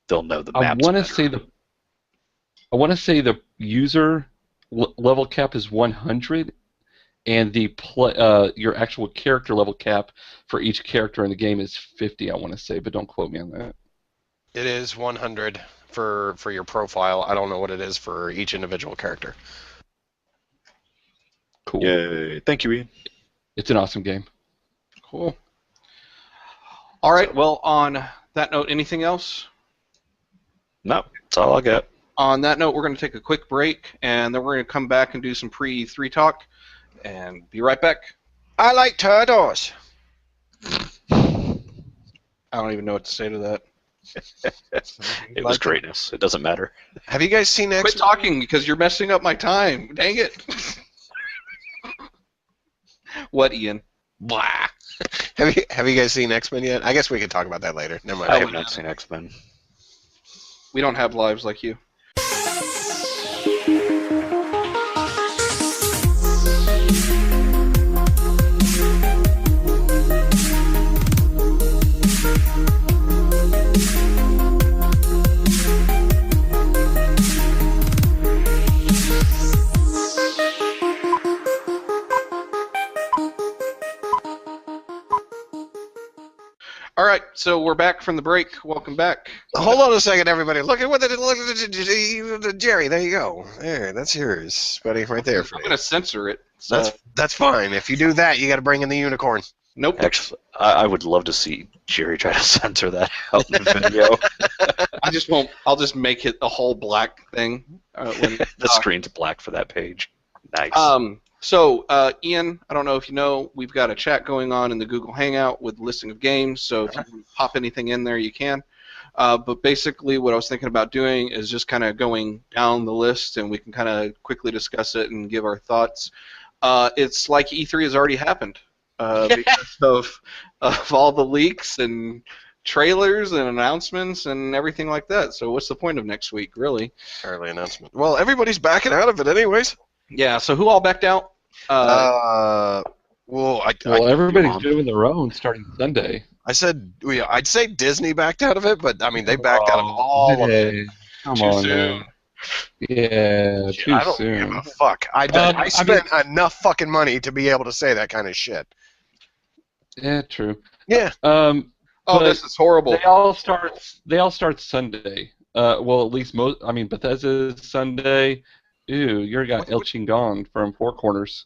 They'll know the maps. I want to say the user level cap is 100, and the your actual character level cap for each character in the game is 50. I want to say, but don't quote me on that. It is 100 for your profile. I don't know what it is for each individual character. Cool. Yay! Thank you, Ian. It's an awesome game. Cool. All right. Well, on that note, anything else? No, that's all I got. On that note, we're going to take a quick break, and then we're going to come back and do some prE3 talk, and be right back. I like turtles. I don't even know what to say to that. It was greatness. It doesn't matter. Have you guys seen X-Men? Quit talking because you're messing up my time. Dang it. What, Ian? Blah. Have you guys seen X-Men yet? I guess we can talk about that later. Never mind. I have not seen X-Men. We don't have lives like you. All right, so we're back from the break. Welcome back. Hold on a second, everybody. Look at Jerry. There you go. There, that's yours, buddy, right there. I'm going to censor it. So. That's fine. If you do that, you got to bring in the unicorn. Nope. Actually, I would love to see Jerry try to censor that out in the video. I just won't. I'll just make it a whole black thing. The screen's black for that page. Nice. So, Ian, I don't know if you know, we've got a chat going on in the Google Hangout with listing of games, so if you can pop anything in there, you can. But basically what I was thinking about doing is just kind of going down the list, and we can kind of quickly discuss it and give our thoughts. It's like E3 has already happened because of all the leaks and trailers and announcements and everything like that. So what's the point of next week, really? Early announcement. Well, everybody's backing out of it anyways. Yeah, so who all backed out? Well, everybody's doing their own starting Sunday. I said, I'd say Disney backed out of it, but I mean they backed out of all of it. Come Too on, soon. man. Yeah, too I don't soon. give a fuck. I spent enough fucking money to be able to say that kind of shit. Yeah, true. Yeah. Oh, this is horrible. They all start Sunday. Well, at least most. I mean, Bethesda's Sunday. Ew, you got El Chingon from Four Corners.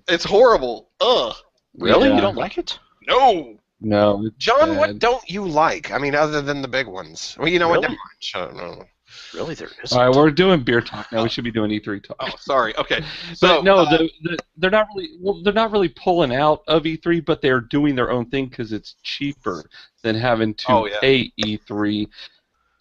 It's horrible. Ugh. Really? Yeah. You don't like it? No. No, it's John, bad. what don't you like? I mean, other than the big ones. Well, you know Really? what? Never mind. I don't know. Really, there isn't. All right, we're doing beer talk now. We should be doing E3 talk. Oh, sorry. Okay. But So no, they're not really. Well, they're not really pulling out of E3, but they're doing their own thing because it's cheaper than having to pay E3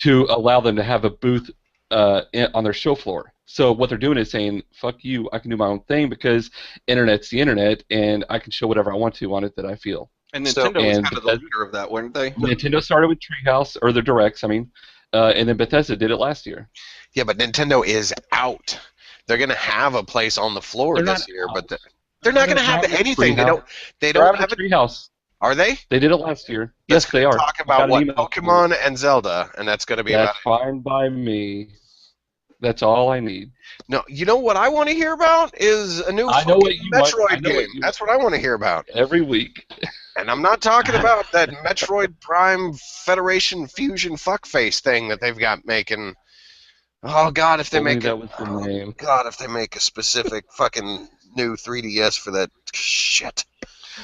to allow them to have a booth on their show floor. So what they're doing is saying, "Fuck you! I can do my own thing because internet's the internet, and I can show whatever I want to on it that I feel." And Nintendo was kind of the leader of that, weren't they? Nintendo started with Treehouse or the Directs, I mean, and then Bethesda did it last year. Yeah, but Nintendo is out. They're gonna have a place on the floor They're this not year, out. but they're not gonna have anything. They don't have a Treehouse. Are they? They did it last year. Yes, they are. Talk I about got an what email. Pokemon and Zelda, and that's gonna be That's about it. fine by me. That's all I need. No, you know what I want to hear about is a new I know what you want- I Metroid know what game. you That's what I want to hear about. Every week. And I'm not talking about that Metroid Prime Federation Fusion fuckface thing that they've got making. Oh God, if they Only make that was the name. God, if they make a specific fucking new 3DS for that shit.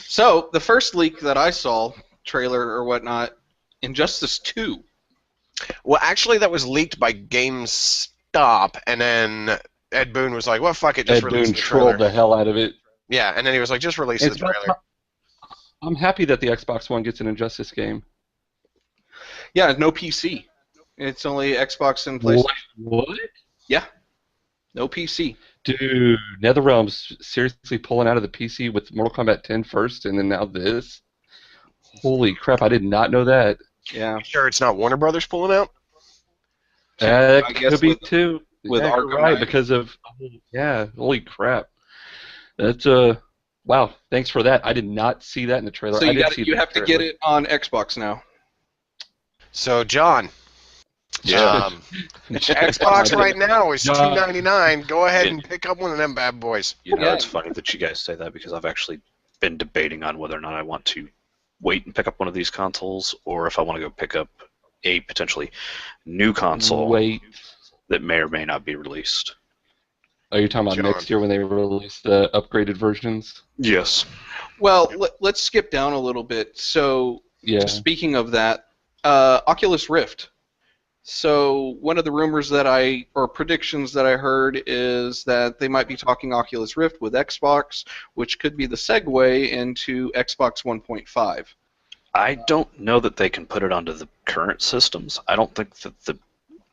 So the first leak that I saw, trailer or whatnot, Injustice 2. Well, actually, that was leaked by GameStop, and then Ed Boon was like, "Well, fuck it, just Ed release Boon the trailer." trolled the hell out of it. Yeah, and then he was like, "Just release It's the trailer." about- I'm happy that the Xbox One gets an Injustice game. Yeah, no PC. It's only Xbox and PlayStation. What? Yeah, no PC. Dude, NetherRealm's seriously pulling out of the PC with Mortal Kombat 10 first, and then now this? Holy crap, I did not know that. Yeah. You sure it's not Warner Brothers pulling out? That I guess could be with- too. with Yeah, you're Arkham right, Knight. because of... Yeah, holy crap. That's, wow, thanks for that. I did not see that in the trailer. So I you did got see you the have to trailer. get it on Xbox now. So, John, Yeah. Xbox right now is John. $2.99. Go ahead and pick up one of them bad boys. You know, Yeah. it's funny that you guys say that because I've actually been debating on whether or not I want to wait and pick up one of these consoles or if I want to go pick up a potentially new console Wait. that may or may not be released. Are you talking about John. next year when they release the upgraded versions? Yes. Well, let's skip down a little bit. So, Yeah. speaking of that, Oculus Rift. So one of the rumors or predictions that I heard is that they might be talking Oculus Rift with Xbox, which could be the segue into Xbox 1.5. I don't know that they can put it onto the current systems. I don't think that the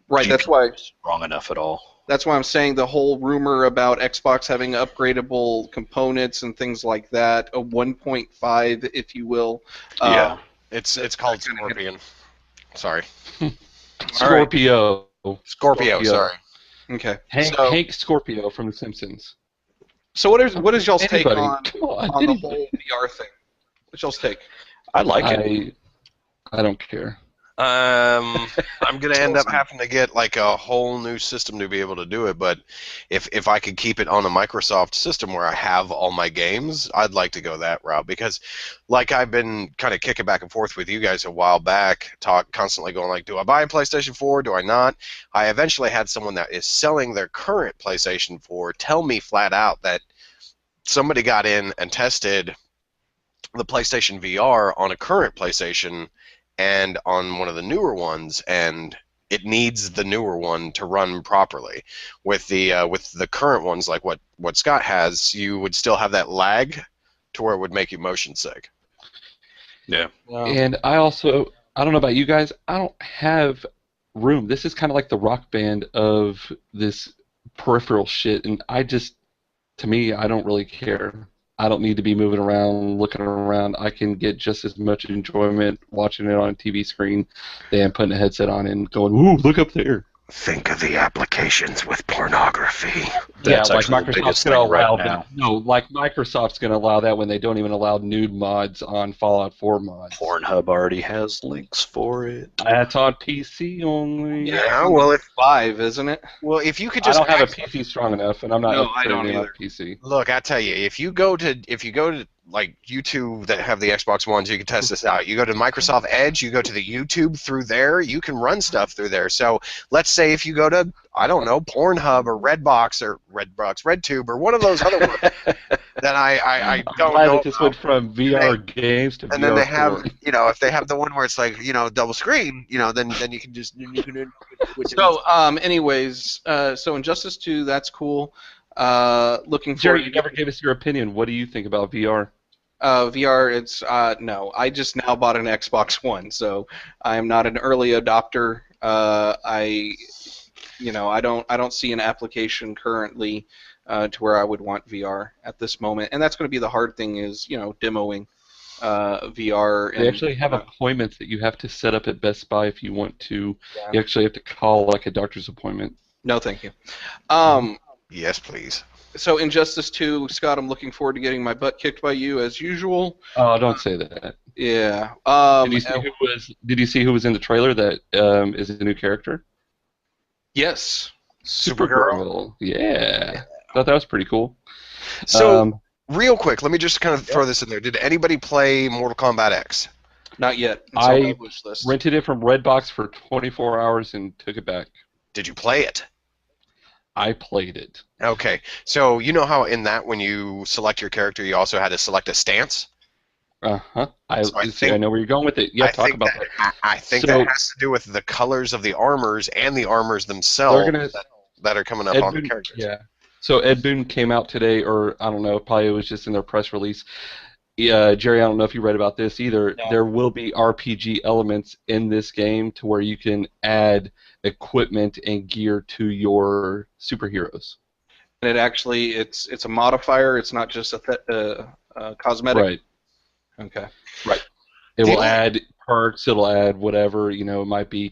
Right. That's GPU why. is strong enough at all. That's why I'm saying the whole rumor about Xbox having upgradable components and things like that, a 1.5, if you will. Yeah. It's called Scorpion. Sorry. Scorpio. Scorpio, sorry. Okay. Hank Scorpio from The Simpsons. So what is y'all's take Anybody. on Come on, the anybody. whole VR thing? What's y'all's take? I like it. I don't care. I'm gonna end up having to get like a whole new system to be able to do it. But if I could keep it on a Microsoft system where I have all my games, I'd like to go that route because, like I've been kind of kicking back and forth with you guys a while back, constantly going like, do I buy a PlayStation 4? Do I not? I eventually had someone that is selling their current PlayStation 4 tell me flat out that somebody got in and tested the PlayStation VR on a current PlayStation and on one of the newer ones, and it needs the newer one to run properly. With the current ones, like what Scott has, you would still have that lag to where it would make you motion sick. Yeah. And I don't know about you guys, I don't have room. This is kind of like the Rock Band of this peripheral shit, and to me, I don't really care. I don't need to be moving around, looking around. I can get just as much enjoyment watching it on a TV screen than putting a headset on and going, ooh, look up there. Think of the applications with pornography. That's like actually the Microsoft's biggest going to thing right allow now. like Microsoft's going to allow that when they don't even allow nude mods on Fallout 4 mods. Pornhub already has links for it. That's on PC only. Yeah, well, it's 5, isn't it? Well, if you could I just don't have a PC strong enough, and I'm not No, I don't upgrading on either. PC. look, I tell you, if you go to like YouTube that have the Xbox Ones, you can test this out. You go to Microsoft Edge, you go to the YouTube through there, you can run stuff through there. So let's say if you go to, I don't know, Pornhub or RedTube or one of those other ones that I don't glad know it just about. went from VR games to And VR then they have, porn. if they have the one where it's like, double screen, then you can just. So, anyways, so Injustice 2, that's cool. Looking Jerry, forward you never gave us your opinion. What do you think about VR? VR, it's no. I just now bought an Xbox One, so I am not an early adopter. I don't see an application currently to where I would want VR at this moment, and that's going to be the hard thing is demoing VR. They actually have appointments that you have to set up at Best Buy if you want to. Yeah. You actually have to call like a doctor's appointment. No, thank you. Yes, please. So Injustice 2, Scott, I'm looking forward to getting my butt kicked by you as usual. Oh, don't say that. Yeah. Did you see who was in the trailer that is a new character? Yes. Supergirl. Yeah. Thought that was pretty cool. So, real quick, let me just kind of throw this in there. Did anybody play Mortal Kombat X? Not yet. It's on my I wish list. rented it from Redbox for 24 hours and took it back. Did you play it? I played it. Okay, so you know how in that when you select your character, you also had to select a stance? Uh-huh. So I know where you're going with it. Yeah, I talk think about that. I think So- that has to do with the colors of the armors and the armors themselves They're gonna- that are coming up Ed on the Boon- characters. Yeah. So Ed Boon came out today, or I don't know, probably it was just in their press release. Jerry, I don't know if you read about this either. No. There will be RPG elements in this game to where you can add equipment and gear to your superheroes. And it actually, it's a modifier. It's not just a cosmetic. Right. Okay. It will add perks. It'll add whatever. It might be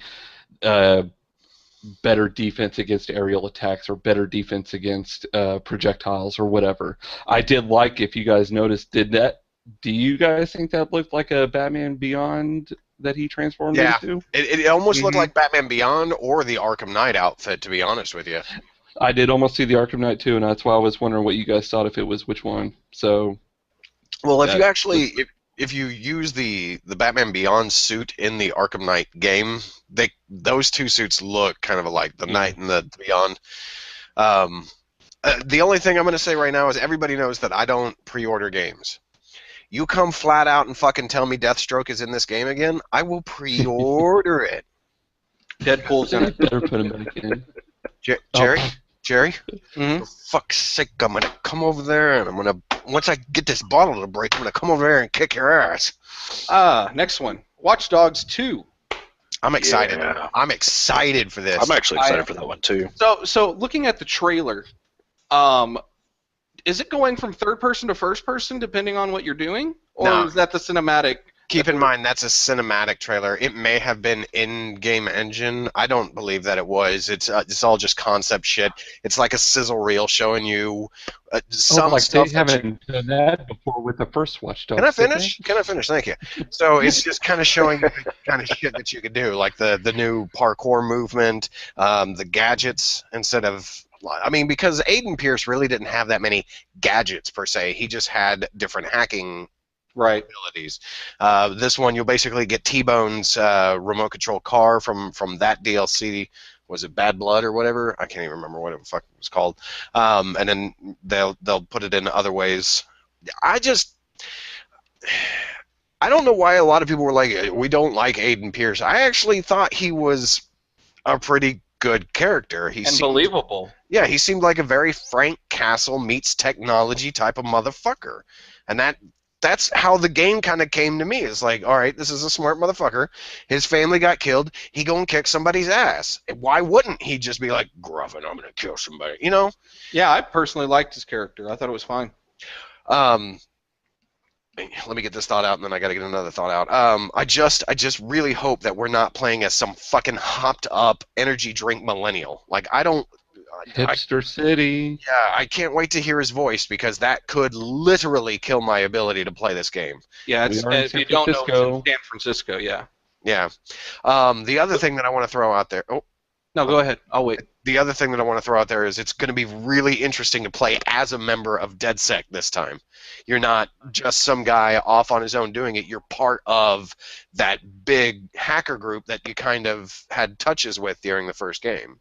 better defense against aerial attacks or better defense against projectiles or whatever. I did like, if you guys noticed, do you guys think that looked like a Batman Beyond that he transformed Yeah. into? It almost looked Mhm. like Batman Beyond or the Arkham Knight outfit, to be honest with you. I did almost see the Arkham Knight too, and that's why I was wondering what you guys thought, if it was which one. So, Well, if That you actually, if you use the Batman Beyond suit in the Arkham Knight game, those two suits look kind of alike, the Knight and the Beyond. The only thing I'm going to say right now is everybody knows that I don't pre-order games. You come flat out and fucking tell me Deathstroke is in this game again, I will pre-order it. Deadpool's in it. better put him back in. Jerry, Mhm. for fuck's sake, I'm going to come over there and I'm going to, once I get this bottle to break, I'm going to come over there and kick your ass. Next one. Watch Dogs 2. I'm excited. Yeah. I'm excited for this. I'm actually excited for that one too. So looking at the trailer, is it going from third person to first person depending on what you're doing, or No. is that the cinematic? Keep in mind, that's a cinematic trailer. It may have been in-game engine. I don't believe that it was. It's all just concept shit. It's like a sizzle reel showing you some like stuff. they that you- haven't done that before with the first Watch Dogs. Can I did they? finish? Can I finish? Thank you. So it's just kind of showing you the kind of shit that you could do, like the new parkour movement, the gadgets instead of. I mean, because Aiden Pierce really didn't have that many gadgets per se. He just had different hacking Right. abilities. This one, you'll basically get T-Bone's remote control car from that DLC. Was it Bad Blood or whatever? I can't even remember what it fucking was called. And then they'll put it in other ways. I don't know why a lot of people were like, we don't like Aiden Pierce. I actually thought he was a pretty good character. He And seemed, believable. yeah, he seemed like a very Frank Castle meets technology type of motherfucker, and that's how the game kind of came to me. It's like, all right, this is a smart motherfucker. His family got killed. He go and kick somebody's ass. Why wouldn't he just be like, Gruffin, I'm gonna kill somebody? You know? Yeah, I personally liked his character. I thought it was fine. Let me get this thought out, and then I got to get another thought out. I just really hope that we're not playing as some fucking hopped up energy drink millennial. Like, Hipster City. Yeah, I can't wait to hear his voice, because that could literally kill my ability to play this game. Yeah, it's, if you don't know, it's in San Francisco. Yeah. Yeah. The other thing that I want to throw out there. Oh. No, go ahead. I'll wait. The other thing that I want to throw out there is it's going to be really interesting to play as a member of DedSec this time. You're not just some guy off on his own doing it. You're part of that big hacker group that you kind of had touches with during the first game.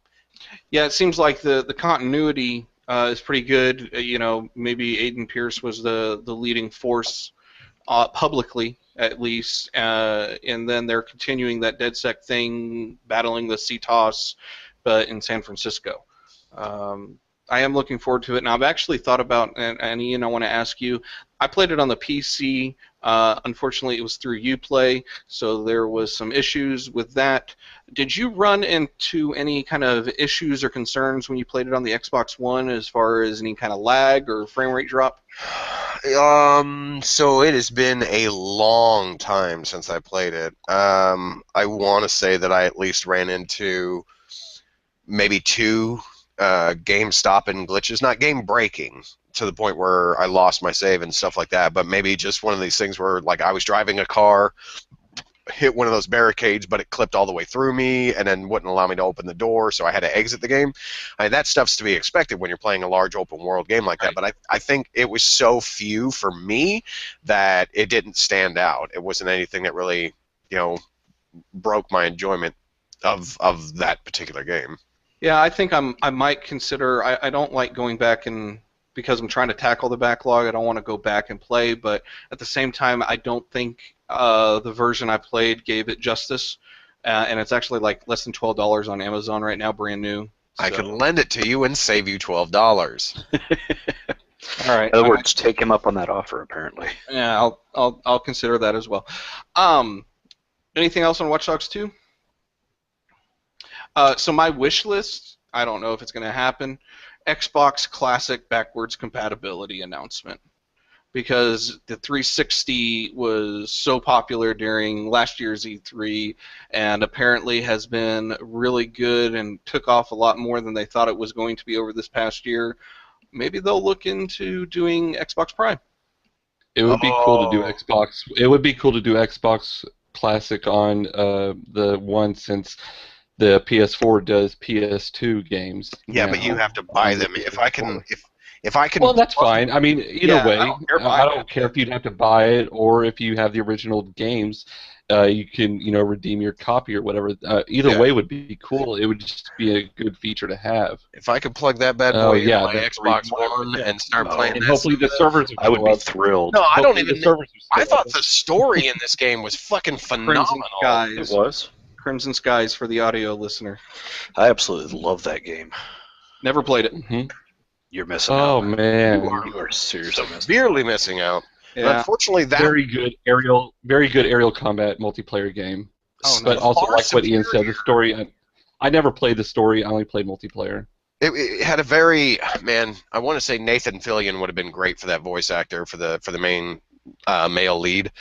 Yeah, it seems like the continuity is pretty good. You know, maybe Aiden Pierce was the leading force publicly, at least, and then they're continuing that DedSec thing, battling the CTOS, but in San Francisco. I am looking forward to it, and I've actually thought about, and Ian, I want to ask you, I played it on the PC. Unfortunately, it was through Uplay, so there was some issues with that. Did you run into any kind of issues or concerns when you played it on the Xbox One, as far as any kind of lag or frame rate drop? So it has been a long time since I played it. I want to say that I at least ran into maybe 2 game stopping glitches, not game breaking to the point where I lost my save and stuff like that, but maybe just one of these things where, like, I was driving a car, hit one of those barricades, but it clipped all the way through me and then wouldn't allow me to open the door, so I had to exit the game. I mean, that stuff's to be expected when you're playing a large open world game like that, but I think it was so few for me that it didn't stand out. It wasn't anything that really, you know, broke my enjoyment of that particular game. Yeah, I think I might consider. I don't like going back, and because I'm trying to tackle the backlog, I don't want to go back and play. But at the same time, I don't think the version I played gave it justice, and it's actually like less than $12 on Amazon right now, brand new. So. I can lend it to you and save you $12. All right. In other words, take him up on that offer. Apparently. Yeah, I'll consider that as well. Anything else on Watch Dogs 2? So my wish list, I don't know if it's going to happen, Xbox Classic backwards compatibility announcement. Because the 360 was so popular during last year's E3 and apparently has been really good and took off a lot more than they thought it was going to be over this past year. Maybe they'll look into doing Xbox Prime. It would be cool to do Xbox. It would be cool to do Xbox Classic on the one, since the PS4 does PS2 games. Yeah, but you have to buy them. If I can. Well, that's fine. I mean, either way, I don't care it. if you'd have to buy it or if you have the original games. You can, redeem your copy or whatever. Either way would be cool. It would just be a good feature to have. If I could plug that bad boy into my Xbox One and start playing, and hopefully the servers. I would be thrilled. No, I don't even. I I thought the story in this game was fucking phenomenal. Skies. It was. Crimson Skies for the audio listener. I absolutely love that game. Never played it. Mm-hmm. You're missing out. Oh man, You are seriously severely missing out. Yeah. But unfortunately, that very good aerial combat multiplayer game. Oh, But nice. also, Far like what Ian said, superior. the story. I never played the story. I only played multiplayer. it had a very I want to say Nathan Fillion would have been great for that voice actor for the main male lead.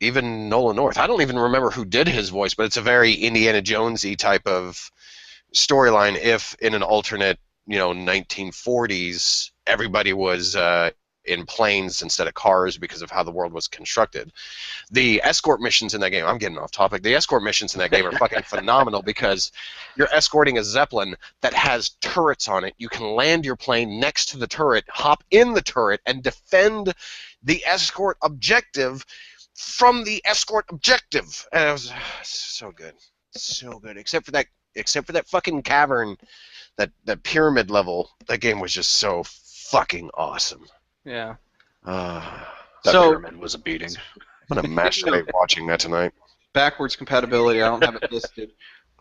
Even Nolan North. I don't even remember who did his voice, but it's a very Indiana Jonesy type of storyline. If in an alternate, 1940s, everybody was in planes instead of cars because of how the world was constructed. The escort missions in that game, I'm getting off topic, the escort missions in that game are fucking phenomenal because you're escorting a Zeppelin that has turrets on it. You can land your plane next to the turret, hop in the turret, and defend the escort objective from the escort objective. And it was so good. So good. Except for that fucking cavern, that pyramid level, that game was just so fucking awesome. Yeah. That So- pyramid was a beating. I'm gonna masturbate watching that tonight. backwards compatibility, I don't have it listed.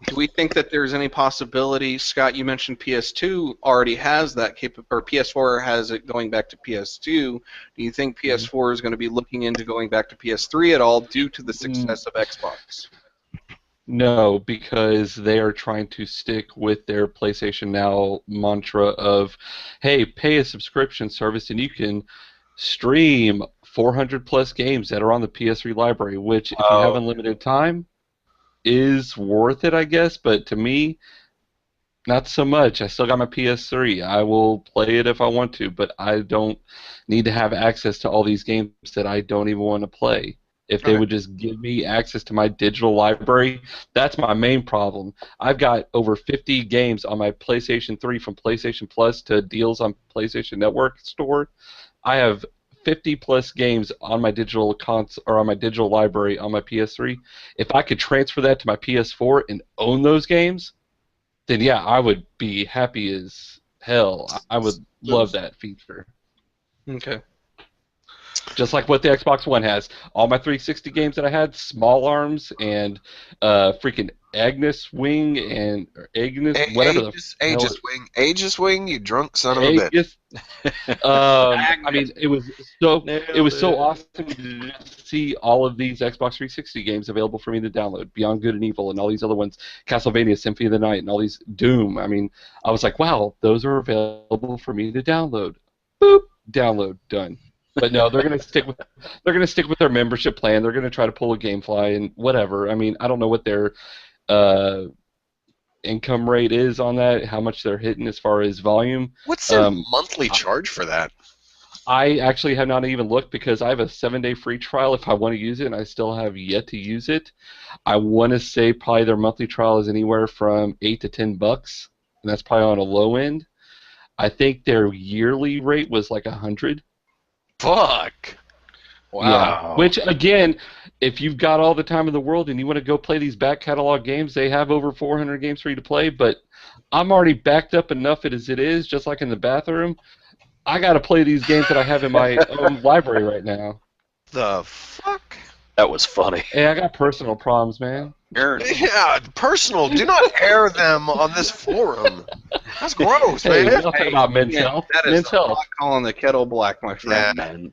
Do we think that there's any possibility, Scott, you mentioned PS2 already has that or PS4 has it going back to PS2. Do you think PS4 is going to be looking into going back to PS3 at all due to the success of Xbox? No, because they are trying to stick with their PlayStation Now mantra of, hey, pay a subscription service and you can stream 400 plus games that are on the PS3 library, which if you have unlimited time is worth it, I guess, but to me, not so much. I still got my PS3. I will play it if I want to, but I don't need to have access to all these games that I don't even want to play. If they would just give me access to my digital library, that's my main problem. I've got over 50 games on my PlayStation 3 from PlayStation Plus to deals on PlayStation Network store. I have 50 plus games on my digital or on my digital library on my PS3. If I could transfer that to my PS4 and own those games, then yeah, I would be happy as hell. I would love that feature. Okay. Just like what the Xbox One has. All my 360 games that I had, Small Arms and freaking Agnes Wing and whatever Aegis Wing, you drunk son of a bitch. I mean, it was so awesome to just see all of these Xbox 360 games available for me to download. Beyond Good and Evil and all these other ones, Castlevania, Symphony of the Night, and all these Doom. I mean, I was like, wow, those are available for me to download. Boop, download, done. But no, they're gonna stick with their membership plan. They're gonna try to pull a GameFly and whatever. I mean, I don't know what their income rate is on that, how much they're hitting as far as volume. What's their monthly charge for that? I actually have not even looked because I have a 7-day free trial if I want to use it, and I still have yet to use it. I want to say probably their monthly trial is anywhere from $8 to $10, and that's probably on a low end. I think their yearly rate was like $100. Fuck. Wow. Yeah. Which, again, if you've got all the time in the world and you want to go play these back catalog games, they have over 400 games for you to play, but I'm already backed up enough as it is, just like in the bathroom. I got to play these games that I have in my own library right now. The fuck? That was funny. Hey, I got personal problems, man. Yeah, personal. Do not air them on this forum. That's gross, man. We're talking about men's health. That is calling the kettle black, my friend.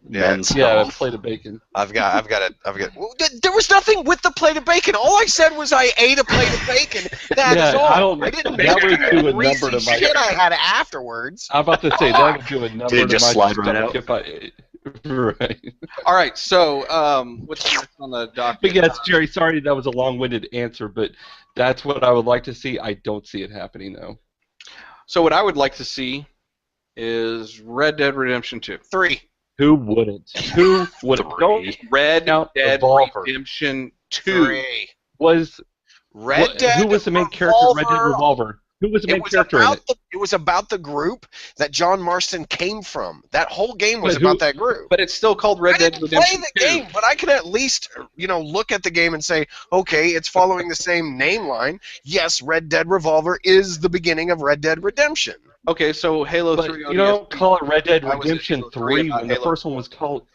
Plate of bacon. I've got it. Well, there was nothing with the plate of bacon. All I said was I ate a plate of bacon. That's all. I didn't make a number to my shit I had afterwards. I'm about to say that would do a number to my slide right out. If I Right. All right. So, what's next on the docket? But yes, Jerry. Sorry, that was a long-winded answer, but that's what I would like to see. I don't see it happening though. So, what I would like to see is Red Dead Redemption 2. 3. Who wouldn't? Who wouldn't? Don't Red Dead Revolver. Redemption 2 was Red Dead. Who was the main character in Red Dead Revolver? Who was the main character in it? It was about the group that John Marston came from. That whole game was about that group. But it's still called Red Dead Redemption 2. I didn't play the game, but I can at least, look at the game and say, okay, it's following the same name line. Yes, Red Dead Revolver is the beginning of Red Dead Redemption. Okay, so Halo 3 you don't call it Red Dead Redemption 3 when the first one was called...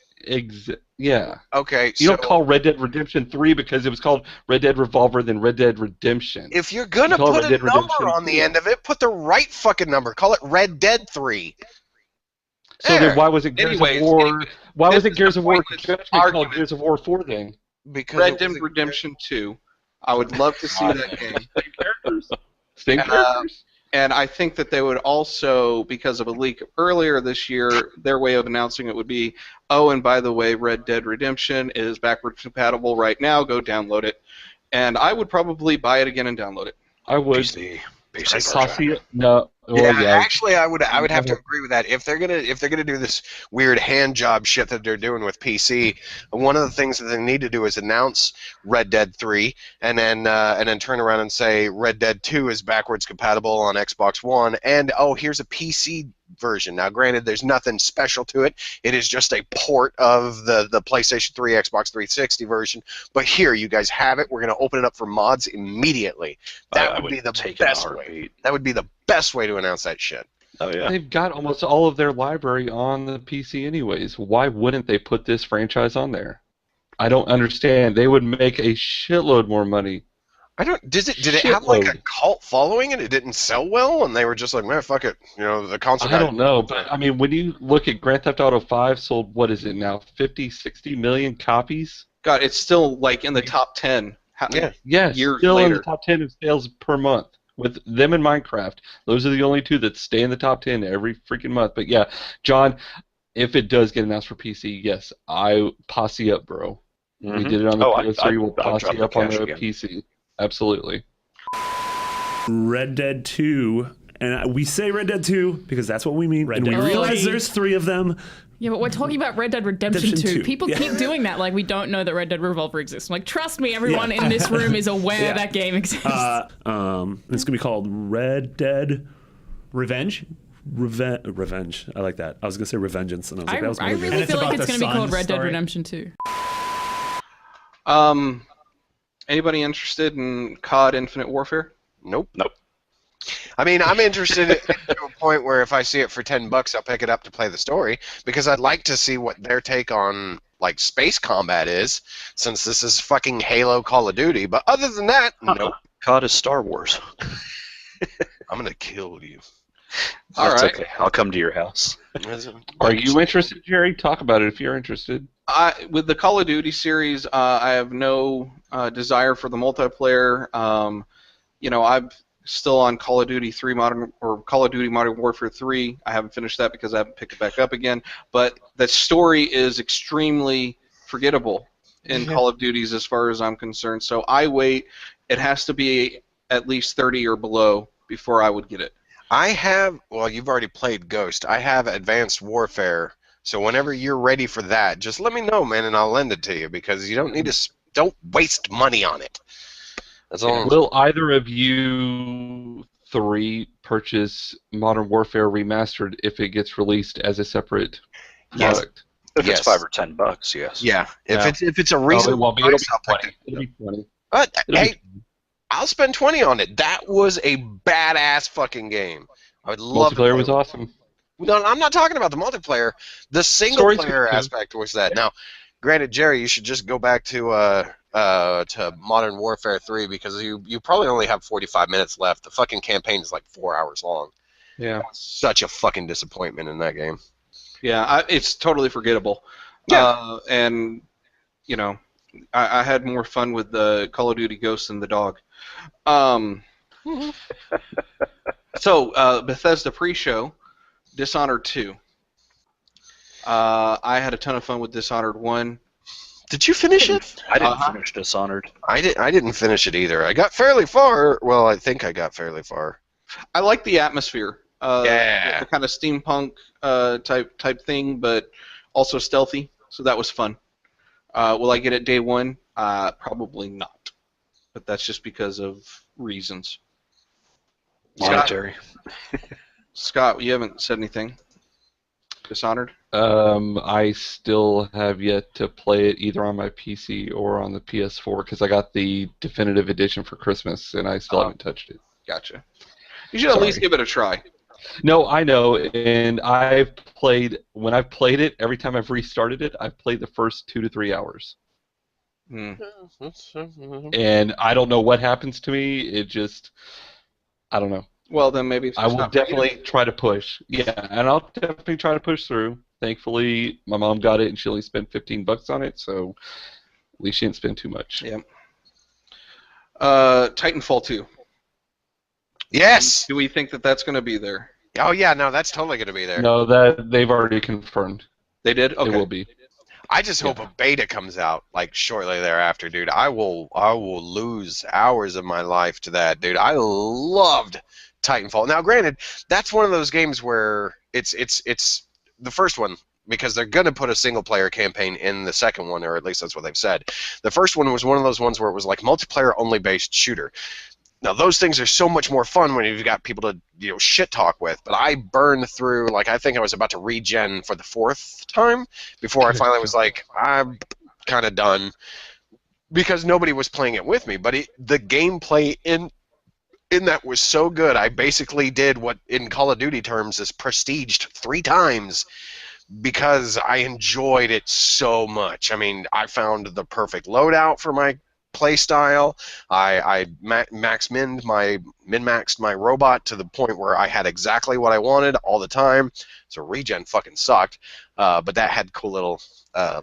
Yeah. Okay. You don't call Red Dead Redemption 3 because it was called Red Dead Revolver than Red Dead Redemption. If you're gonna put a number on the end of it, put the right fucking number. Call it Red Dead 3. So then why was it Gears of War? Why was it Gears of War Judgment called Gears of War 4 then? Because Red Dead Redemption 2. I would love to see that game. Same characters. Same characters. And I think that they would also, because of a leak earlier this year, their way of announcing it would be, oh, and by the way, Red Dead Redemption is backwards compatible right now. Go download it. And I would probably buy it again and download it. I would. PC No. Actually, I would have to agree with that. If they're gonna do this weird hand job shit that they're doing with PC, one of the things that they need to do is announce Red Dead 3, and then turn around and say Red Dead 2 is backwards compatible on Xbox One, and oh, here's a PC version. Now, granted, there's nothing special to it. It is just a port of the PlayStation 3, Xbox 360 version. But here, you guys have it. We're going to open it up for mods immediately. That would be the best way. That would be the best way to announce that shit. Oh yeah. They've got almost all of their library on the PC anyways. Why wouldn't they put this franchise on there? I don't understand. They would make a shitload more money. I don't. Did it have like a cult following and it didn't sell well, and they were just like, man, fuck it. You know, the console. I don't know, but I mean, when you look at Grand Theft Auto 5, sold what is it now, 50, 60 million copies? God, it's still like in the top 10. Yeah, years still later. in the top 10 of sales per month. With them and Minecraft, those are the only two that stay in the top 10 every freaking month. But yeah, John, if it does get announced for PC, yes, I posse up, bro. We did it on the PS3. We'll posse up on the PC. Absolutely. Red Dead 2, and we say Red Dead 2 because that's what we mean, and we realize there's 3 of them. Yeah, but we're talking about Red Dead Redemption 2. People keep doing that like we don't know that Red Dead Revolver exists. I'm like, trust me, everyone in this room is aware that game exists. It's going to be called Red Dead Revenge. Revenge. I like that. I was going to say Revengeance, and I was like, that was I really feel like it's going to be called Red Dead Redemption 2. Anybody interested in COD Infinite Warfare? Nope. I mean, I'm interested to a point where if I see it for $10, I'll pick it up to play the story because I'd like to see what their take on like space combat is, since this is fucking Halo Call of Duty. But other than that, nope. COD is Star Wars. I'm gonna kill you. All right. Okay. I'll come to your house. Are you interested, Jerry? Talk about it if you're interested. With the Call of Duty series, I have no desire for the multiplayer. I'm still on Call of Duty 3 Call of Duty Modern Warfare 3. I haven't finished that because I haven't picked it back up again. But the story is extremely forgettable in Call of Duties as far as I'm concerned. So I wait. It has to be at least 30 or below before I would get it. You've already played Ghost. I have Advanced Warfare. So whenever you're ready for that, just let me know, man, and I'll lend it to you because you don't need to. Don't waste money on it. That's all. Will either of you 3 purchase Modern Warfare Remastered if it gets released as a separate product? If it's $5 or $10, yes. Yeah. If it's a reasonable price, I'll pick it. It'll be 20. But hey, I'll spend 20 on it. That was a badass fucking game. I would love it. Multiplayer was awesome. No, I'm not talking about the multiplayer. The single player aspect was that. Now, granted, Jerry, you should just go back to Modern Warfare 3 because you probably only have 45 minutes left. The fucking campaign is like 4 hours long. Yeah. Such a fucking disappointment in that game. Yeah, it's totally forgettable. Yeah. And, I had more fun with the Call of Duty Ghost than the dog. So, Bethesda pre-show, Dishonored 2. I had a ton of fun with Dishonored 1. Did you finish it? I didn't finish Dishonored. I didn't finich it either. I got fairly far. Well, I think I got fairly far. I like the atmosphere. The kind of steampunk type thing, but also stealthy. So that was fun. Will I get it day one? Probably not. But that's just because of reasons. Monetary. Scott, you haven't said anything. Dishonored? I still have yet to play it either on my PC or on the PS4 because I got the definitive edition for Christmas and I still haven't touched it. Gotcha. You should at least give it a try. No, I know, and when I've played it, every time I've restarted it, I've played the first 2 to 3 hours. And I don't know what happens to me, I don't know. Well, then maybe I will definitely try to push. Yeah, and I'll definitely try to push through. Thankfully, my mom got it, and she only spent $15 on it, so at least she didn't spend too much. Yeah. Titanfall 2. Yes! Do we think that that's going to be there? Oh, yeah, no, that's totally going to be there. No, that they've already confirmed. They did? Okay. It will be. I just hope a beta comes out like shortly thereafter, dude. I will lose hours of my life to that, dude. I loved Titanfall. Now, granted, that's one of those games where it's the first one because they're going to put a single-player campaign in the second one, or at least that's what they've said. The first one was one of those ones where it was like multiplayer-only based shooter. Now, those things are so much more fun when you've got people to shit talk with. But I burned through, I think I was about to regen for the 4th time before I finally was like, I'm kind of done because nobody was playing it with me. But the gameplay in that was so good. I basically did what in Call of Duty terms is prestiged 3 times because I enjoyed it so much. I mean, I found the perfect loadout for my play style. I min-maxed my robot to the point where I had exactly what I wanted all the time. So regen fucking sucked, but that had cool little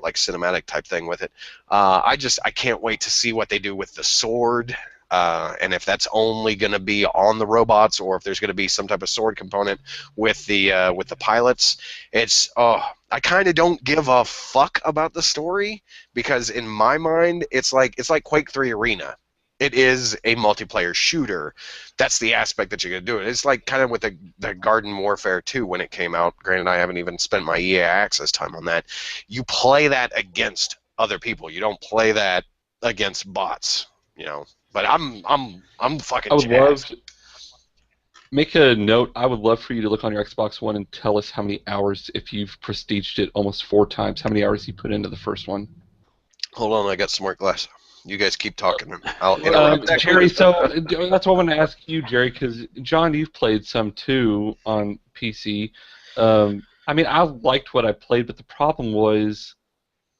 like cinematic type thing with it. I can't wait to see what they do with the sword. And if that's only going to be on the robots, or if there's going to be some type of sword component with the pilots, I kind of don't give a fuck about the story, because in my mind it's like Quake 3 Arena. It is a multiplayer shooter. That's the aspect that you're going to do it. It's like kind of with the Garden Warfare 2 when it came out. Granted, I haven't even spent my EA Access time on that. You play that against other people. You don't play that against bots, you know. But I'm fucking jazzed. Make a note. I would love for you to look on your Xbox One and tell us how many hours, if you've prestiged it almost 4 times, how many hours you put into the first one. Hold on, I got some more glass. You guys keep talking. I'll interrupt. Jerry, so that's what I want to ask you, Jerry, because John, you've played some too on PC. I mean, I liked what I played, but the problem was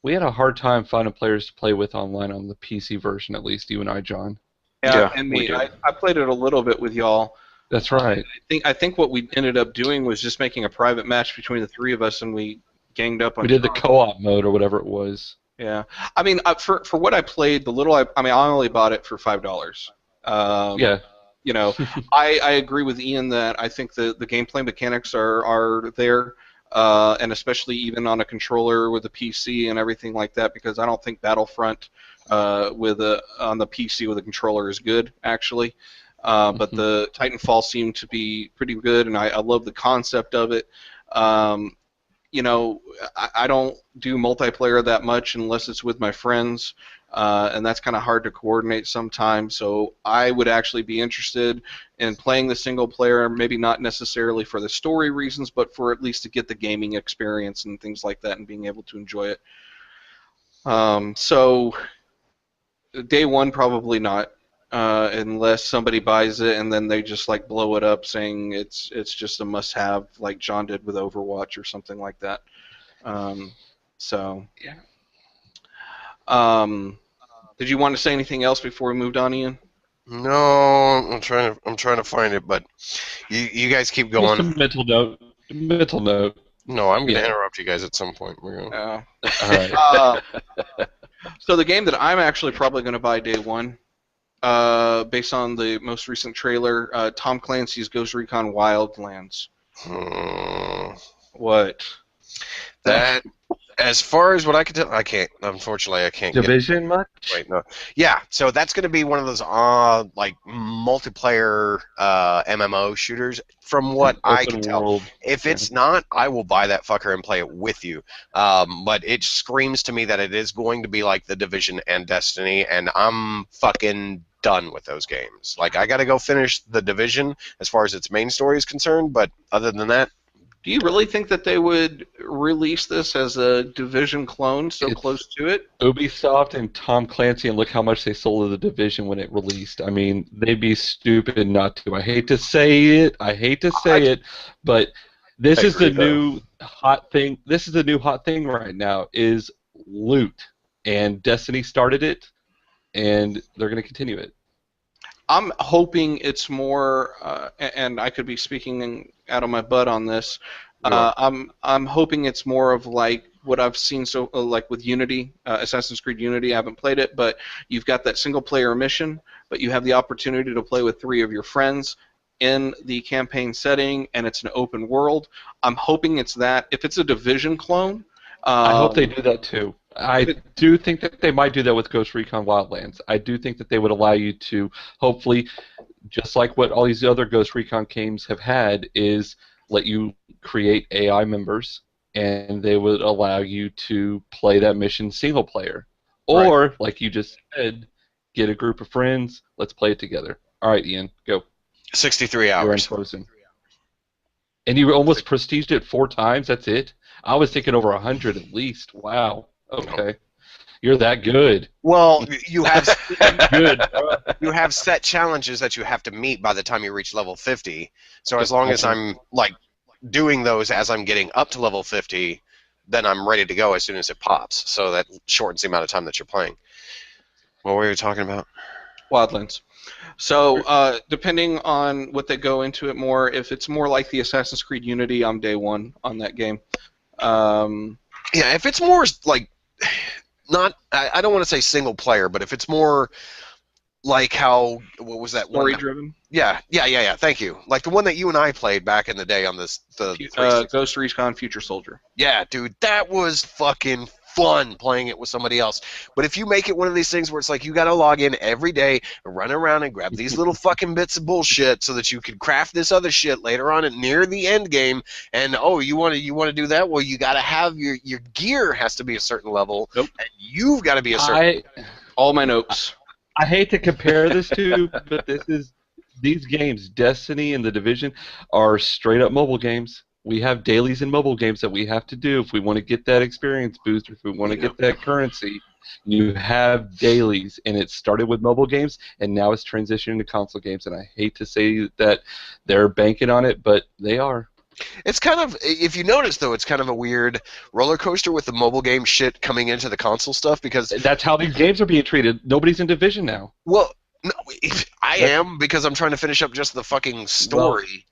we had a hard time finding players to play with online on the PC version, at least you and I, John. Yeah, and me. I played it a little bit with y'all. That's right. I think what we ended up doing was just making a private match between the 3 of us, and we ganged up on. We did the co-op mode or whatever it was. Yeah, I mean, for what I played, I only bought it for $5. Yeah. You know, I agree with Ian that I think the gameplay mechanics are there. And especially even on a controller with a PC and everything like that, because I don't think Battlefront on the PC with a controller is good, actually. But the Titanfall seemed to be pretty good, and I love the concept of it. You know, I don't do multiplayer that much unless it's with my friends, and that's kind of hard to coordinate sometimes. So I would actually be interested in playing the single player, maybe not necessarily for the story reasons, but for at least to get the gaming experience and things like that and being able to enjoy it. So day one, probably not. Unless somebody buys it and then they just like blow it up saying it's just a must-have, like John did with Overwatch or something like that. So yeah. Did you want to say anything else before we moved on, Ian? No, I'm trying to find it, but you guys keep going. Just a mental note. No, I'm going to interrupt you guys at some point. We're gonna... All right. So the game that I'm actually probably going to buy day one, based on the most recent trailer, Tom Clancy's Ghost Recon Wildlands. What? That, as far as what I can tell, I can't. Unfortunately, I can't. Division much? Wait, no. Yeah, so that's going to be one of those like multiplayer MMO shooters. From what I can tell, if it's not, I will buy that fucker and play it with you. But it screams to me that it is going to be like the Division and Destiny, and I'm fucking done with those games. Like, I got to go finish the Division as far as its main story is concerned, but other than that. Do you really think that they would release this as a Division clone so close to it? Ubisoft and Tom Clancy, and look how much they sold of the Division when it released. I mean, they'd be stupid not to. I hate to say it, but this is the new hot thing. This is the new hot thing right now, is loot. And Destiny started it, and they're going to continue it. I'm hoping it's more, and I could be speaking out of my butt on this. I'm hoping it's more of like what I've seen like with Unity, Assassin's Creed Unity. I haven't played it, but you've got that single-player mission, but you have the opportunity to play with 3 of your friends in the campaign setting, and it's an open world. I'm hoping it's that. If it's a Division clone, I hope they do that too. I do think that they might do that with Ghost Recon Wildlands. I do think that they would allow you to, hopefully, just like what all these other Ghost Recon games have had, is let you create AI members, and they would allow you to play that mission single player. Or, like you just said, get a group of friends, let's play it together. All right, Ian, go. 63 hours. And you almost prestiged it 4 times, that's it? I was thinking over 100 at least. Wow. Okay. You're that good. Well, you have you have set challenges that you have to meet by the time you reach level 50. So as long as I'm like doing those as I'm getting up to level 50, then I'm ready to go as soon as it pops. So that shortens the amount of time that you're playing. What were you talking about? Wildlands. So depending on what they go into it more, if it's more like the Assassin's Creed Unity, I'm day one on that game. Yeah, if it's more like not, I don't want to say single player, but if it's more like how, what was that one? Story driven. Yeah. Thank you. Like the one that you and I played back in the day on this, the Ghost Recon Future Soldier. Yeah, dude, that was fucking fun playing it with somebody else. But if you make it one of these things where it's like you got to log in every day and run around and grab these little fucking bits of bullshit so that you can craft this other shit later on at near the end game, and you want to do that, well, you got to have your gear has to be a certain level, and you've got to be a certain. All my notes. I hate to compare this to, but these games, Destiny and The Division, are straight up mobile games. We have dailies in mobile games that we have to do if we want to get that experience boost, if we want to get that currency. You have dailies, and it started with mobile games, and now it's transitioning to console games. And I hate to say that they're banking on it, but they are. It's kind of, if you notice though, it's kind of a weird roller coaster with the mobile game shit coming into the console stuff, because that's how these games are being treated. Nobody's in Division now. Well, no, I am, because I'm trying to finish up just the fucking story.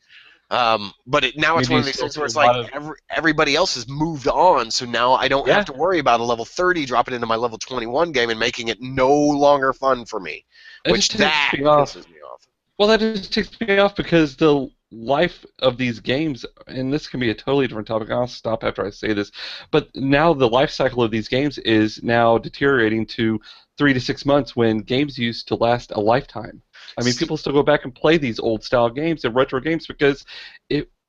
But now it's one of these things where it's like everybody else has moved on, so now I don't have to worry about a level 30 dropping into my level 21 game and making it no longer fun for me. Which that pisses me off. Well, that just takes me off because the life of these games, and this can be a totally different topic, I'll stop after I say this, but now the life cycle of these games is now deteriorating to 3 to 6 months when games used to last a lifetime. I mean, people still go back and play these old-style games and retro games because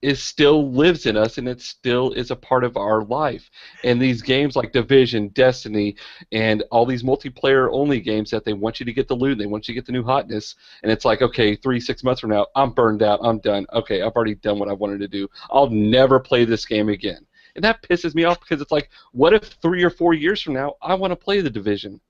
it still lives in us and it still is a part of our life. And these games like Division, Destiny, and all these multiplayer-only games that they want you to get the loot, they want you to get the new hotness, and it's like, okay, 3-6 months from now, I'm burned out, I'm done. Okay, I've already done what I wanted to do. I'll never play this game again. And that pisses me off because it's like, what if 3 or 4 years from now I want to play the Division?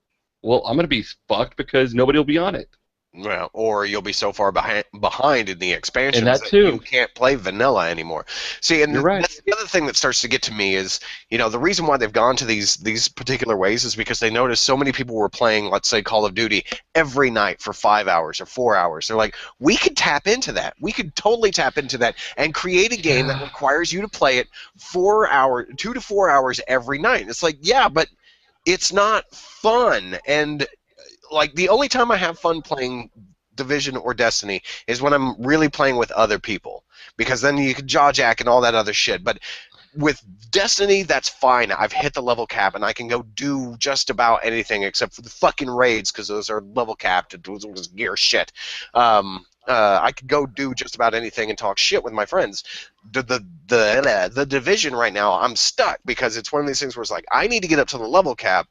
Well, I'm going to be fucked because nobody will be on it. Well, or you'll be so far behind in the expansions that too. You can't play vanilla anymore. See, and You're right. that's the other thing that starts to get to me is, the reason why they've gone to these particular ways is because they noticed so many people were playing, let's say, Call of Duty every night for 5 hours or 4 hours. They're like, we could tap into that. We could totally tap into that and create a game that requires you to play it 2 to 4 hours every night. And it's like, yeah, but it's not fun. And like, the only time I have fun playing Division or Destiny is when I'm really playing with other people, because then you can jaw jack and all that other shit. But with Destiny, that's fine. I've hit the level cap and I can go do just about anything except for the fucking raids, because those are level capped. Those are gear shit. I could go do just about anything and talk shit with my friends. The Division right now, I'm stuck because it's one of these things where it's like, I need to get up to the level cap.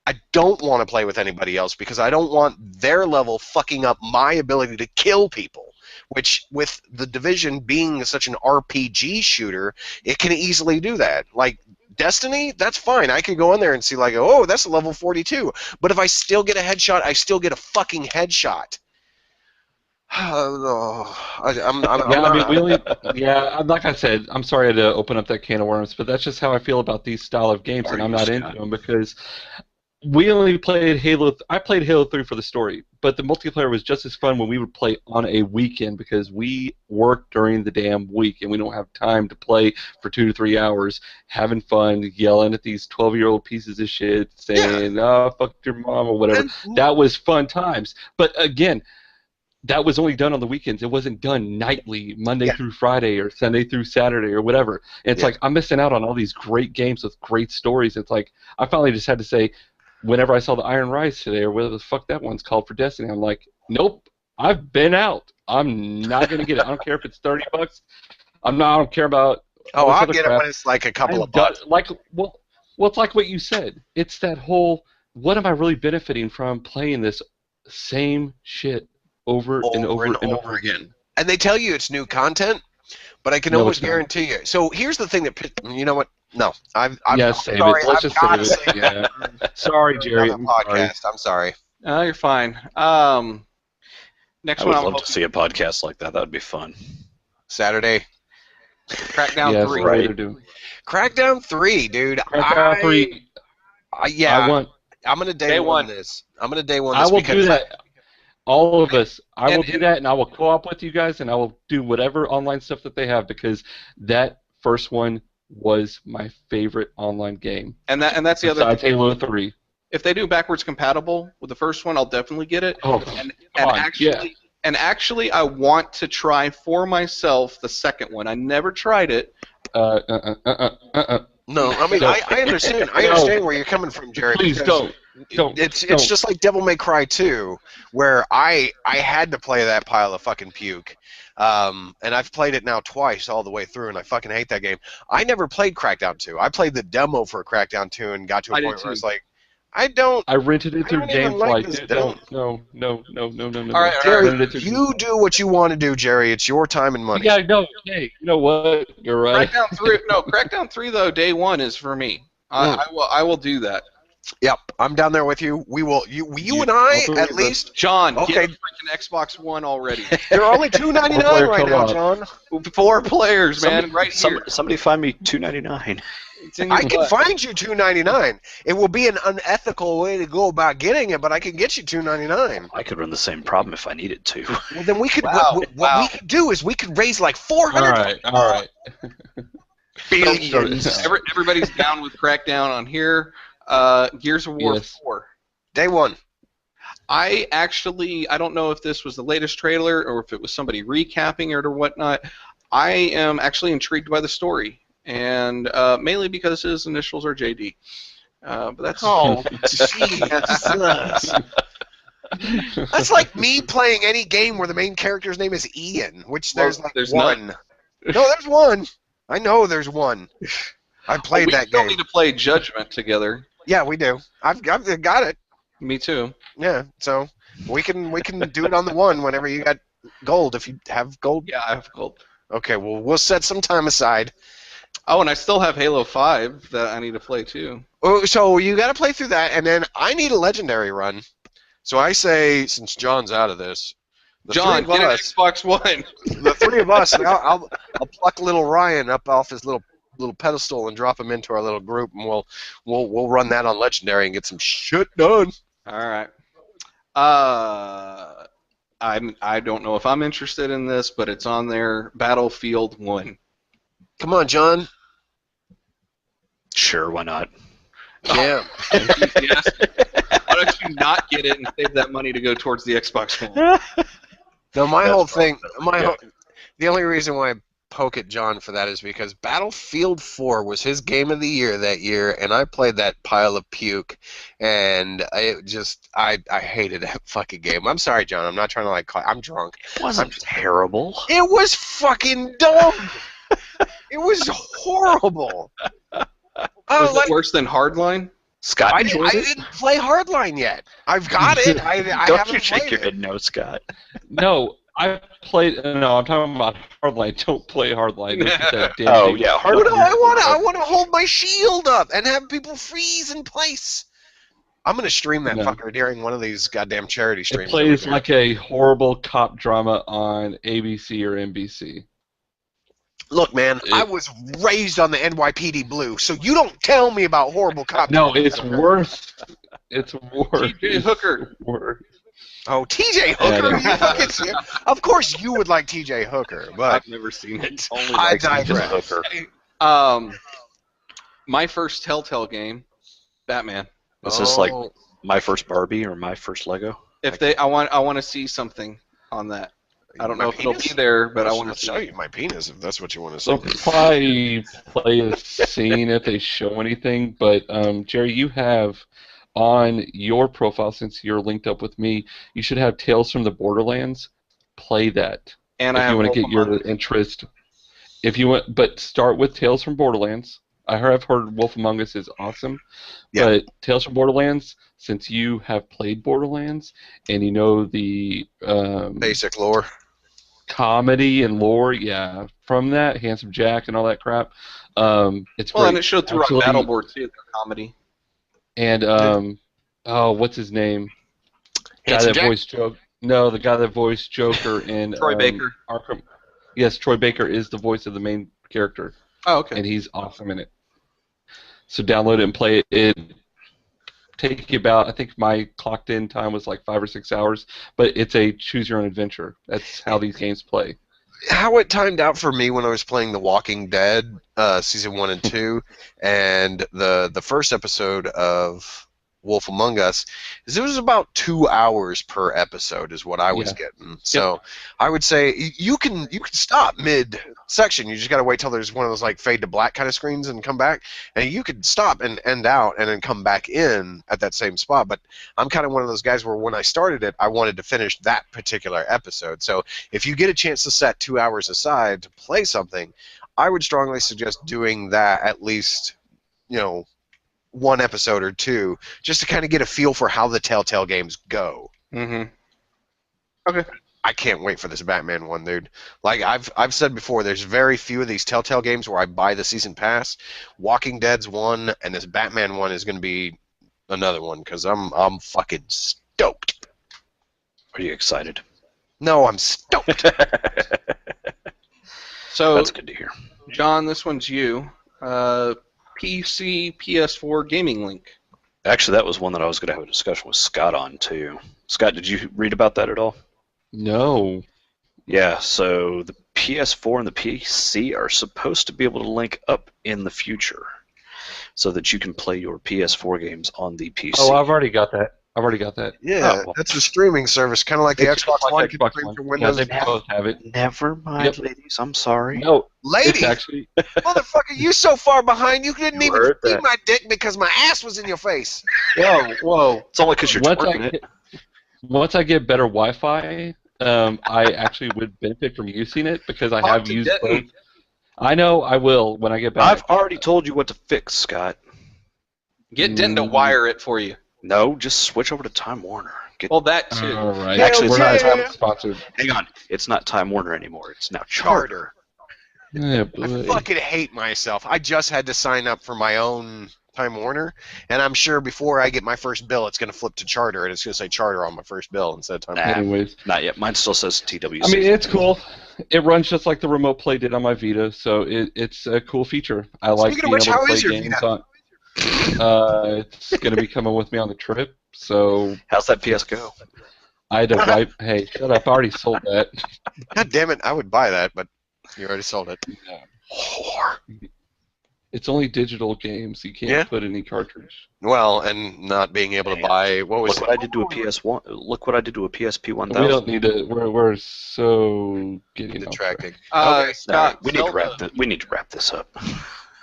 I don't want to play with anybody else because I don't want their level fucking up my ability to kill people, which with the Division being such an RPG shooter, it can easily do that. Like Destiny, that's fine. I can go in there and see like, oh, that's a level 42. But if I still get a headshot, I still get a fucking headshot. Like I said, I'm sorry to open up that can of worms, but that's just how I feel about these style of games, and I'm not into them because we only played Halo. I played Halo 3 for the story, but the multiplayer was just as fun when we would play on a weekend because we work during the damn week and we don't have time to play for 2 to 3 hours, having fun, yelling at these 12-year-old pieces of shit, saying, oh, fuck your mom or whatever. That was fun times. But again, that was only done on the weekends. It wasn't done nightly, Monday through Friday or Sunday through Saturday or whatever. And it's like, I'm missing out on all these great games with great stories. It's like, I finally just had to say, whenever I saw the Iron Rise today, or whatever the fuck that one's called for Destiny, I'm like, nope, I've been out. I'm not going to get it. I don't care if it's $30. I don't care about. Oh, I'll get it when it's like a couple of bucks. Well, it's like what you said. It's that whole, what am I really benefiting from playing this same shit over and over again? And they tell you it's new content, but I can almost guarantee you. So here's the thing that, you know what? No, I'm save sorry. It. Let's just save it. Yeah. Sorry, Jerry. I'm sorry. You're fine. Next I would love to see a podcast like that. That would be fun. Saturday. Crackdown Yes, 3. right. They're doing. Crackdown 3, dude. Crackdown 3. I'm gonna day one this. I'm gonna day one I this will because do that. All of us. I will and- do that, and I will co-op with you guys, and I will do whatever online stuff that they have because that first one was my favorite online game. And that's the other besides Halo 3. If they do backwards compatible with the first one, I'll definitely get it. Oh, and actually, I want to try for myself the second one. I never tried it. No, I mean I understand. I understand where you're coming from, Jerry. Please don't. It's just like Devil May Cry 2, where I had to play that pile of fucking puke. And I've played it now twice all the way through, and I fucking hate that game. I never played Crackdown 2. I played the demo for Crackdown 2 and got to a point where I was like, I rented it through GameFly. No. All right, Jerry, you do what you want to do, Jerry. It's your time and money. Yeah, no. Hey, you know what? You're right. Crackdown 3 though. Day one is for me. I will do that. Yep, I'm down there with you. We will. You and I at least. John, okay. Get a freaking Xbox One already. They're only $2.99 right now, John. 4 players, man. Somebody find me $2.99. I can find you $2.99. It will be an unethical way to go about getting it, but I can get you $2.99. I could run the same problem if I needed to. Well, then we could. What we could do is we could raise like 400. All right. Billions. Everybody's down with Crackdown on here. Gears of War 4. Day one. I don't know if this was the latest trailer or if it was somebody recapping it or whatnot. I am actually intrigued by the story, and mainly because his initials are JD. But that's That's like me playing any game where the main character's name is Ian, which there's one. None. No, there's one. I know there's one. I played that game. We need to play Judgment together. Yeah, we do. I've got it. Me too. Yeah, so we can do it on the one whenever you got gold. If you have gold. Yeah, I have gold. Okay, well we'll set some time aside. Oh, and I still have Halo 5 that I need to play too. Oh, so you got to play through that, and then I need a legendary run. So I say, since John's out of this, John, get an Xbox One. The three of us, I'll pluck little Ryan up off his little pedestal and drop him into our little group, and we'll run that on legendary and get some shit done. All right. I don't know if I'm interested in this, but it's on there. Battlefield 1. Come on, John. Sure, why not? Yeah. Yes. Why don't you not get it and save that money to go towards the Xbox One? No, my whole thing, the only reason why I poke at John for that is because Battlefield 4 was his game of the year that year, and I played that pile of puke, and I hated that fucking game. I'm sorry, John. I'm not trying to I'm drunk. It wasn't terrible. It was fucking dumb. It was horrible. Was it worse than Hardline? Scott I didn't play Hardline yet. I've got it. I Don't haven't you shake played your it. head no, Scott. No, I played. No, I'm talking about Hardline. Don't play Hardline. Oh yeah, Hardline. I want to hold my shield up and have people freeze in place. I'm gonna stream that fucker during one of these goddamn charity streams. It plays like a horrible cop drama on ABC or NBC. Look, man, I was raised on the NYPD Blue, so you don't tell me about horrible cop. No, it's worse. It's worse. TJ Hooker. Worse. Oh, TJ Hooker? You fucking serious? Of course you would like TJ Hooker, but I've never seen it. Only I like digress. Hooker. My first Telltale game, Batman. Is this like my first Barbie or my first Lego? I want to see something on that. I don't know if it'll be there, but I want to show you my penis if that's what you want to see. They'll probably play a scene if they show anything, but Jerry, you have on your profile, since you're linked up with me, you should have Tales from the Borderlands. Play that. And if you want to get your interest. If you want, but start with Tales from Borderlands. I've heard Wolf Among Us is awesome, but Tales from Borderlands, since you have played Borderlands and you know the basic lore, comedy and lore, from that Handsome Jack and all that crap, it's great. And it showed throughout Battleborn too, the comedy. And what's his name? Handsome Jack? The guy that voiced Joker in Troy Baker. Arkham. Yes, Troy Baker is the voice of the main character. Oh, okay. And he's awesome in it. So download it and play it. It take you about, I think my clocked in time was like 5 or 6 hours, but it's a choose your own adventure. That's how these games play. How it timed out for me when I was playing The Walking Dead season 1 and 2, and the first episode of Wolf Among Us, is it was about 2 hours per episode is what I was getting. So I would say you can stop mid section. You just got to wait till there's one of those like fade to black kind of screens and come back, and you could stop and end out and then come back in at that same spot. But I'm kind of one of those guys where when I started it, I wanted to finish that particular episode. So if you get a chance to set 2 hours aside to play something, I would strongly suggest doing that at least, you know, 1 episode or 2, just to kind of get a feel for how the Telltale games go. Mm-hmm. Okay. I can't wait for this Batman one, dude. Like I've said before, there's very few of these Telltale games where I buy the season pass. Walking Dead's one, and this Batman one is going to be another one because I'm fucking stoked. Are you excited? No, I'm stoked. So that's good to hear. John, this one's you. PC, PS4 gaming link. Actually, that was one that I was going to have a discussion with Scott on, too. Scott, did you read about that at all? No. Yeah, so the PS4 and the PC are supposed to be able to link up in the future so that you can play your PS4 games on the PC. Oh, I've already got that. Yeah, well, that's a streaming service, kind of like the Xbox One can stream from Windows. Yeah, they both have it. Never mind, ladies. I'm sorry. No, ladies, actually... motherfucker, you so far behind you couldn't even see my dick because my ass was in your face. Whoa. It's only because you're twerking it. Once I get better Wi-Fi, I actually would benefit from using it because I have used both. I know I will when I get back. I've already told you what to fix, Scott. Get Denton to wire it for you. No, just switch over to Time Warner. Well, that too. All right. Actually, we're not Time sponsored. Hang on. It's not Time Warner anymore. It's now Charter. Yeah, I fucking hate myself. I just had to sign up for my own Time Warner, and I'm sure before I get my first bill, it's going to flip to Charter, and it's going to say Charter on my first bill instead of Time Warner. Anyways. Not yet. Mine still says TWC. I mean, it's cool. It runs just like the Remote Play did on my Vita, so it's a cool feature. I like being able to play games on. It's going to be coming with me on the trip, so... How's that PS Go? I had to wipe... Hey, shut up. I already sold that. God damn it. I would buy that, but you already sold it. Yeah. Whore. It's only digital games. You can't put any cartridge. Well, and not being able to buy... Look what I did to a PS1. Look what I did to a PSP 1000. We don't need to... We're so getting detracting. Okay, Scott, we need to wrap this up.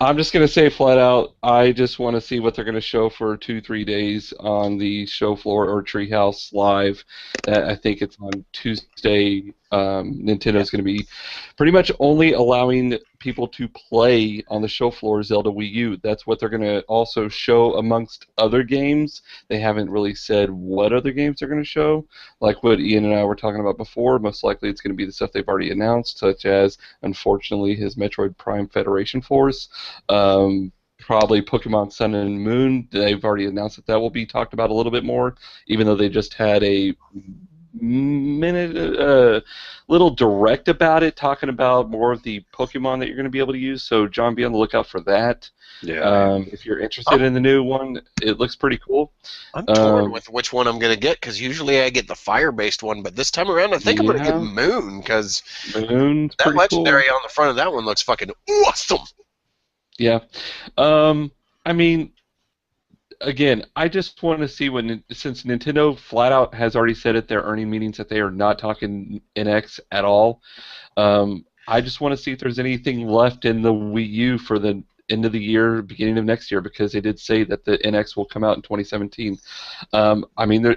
I'm just going to say flat out, I just want to see what they're going to show for 2-3 days on the show floor or Treehouse Live. I think it's on Tuesday. Nintendo's going to be pretty much only allowing people to play on the show floor Zelda Wii U. That's what they're going to also show amongst other games. They haven't really said what other games they're going to show. Like what Ian and I were talking about before, most likely it's going to be the stuff they've already announced, such as, unfortunately, his Metroid Prime Federation Force. Probably Pokemon Sun and Moon. They've already announced that will be talked about a little bit more, even though they just had a little direct about it, talking about more of the Pokemon that you're going to be able to use. So, John, be on the lookout for that. Yeah. If you're interested in the new one, it looks pretty cool. I'm torn with which one I'm going to get, because usually I get the fire-based one, but this time around I think I'm going to get Moon, because that legendary on the front of that one looks fucking awesome. Yeah. I mean, again, I just want to see since Nintendo flat out has already said at their earnings meetings that they are not talking NX at all. I just want to see if there's anything left in the Wii U for the end of the year, beginning of next year, because they did say that the NX will come out in 2017. I mean,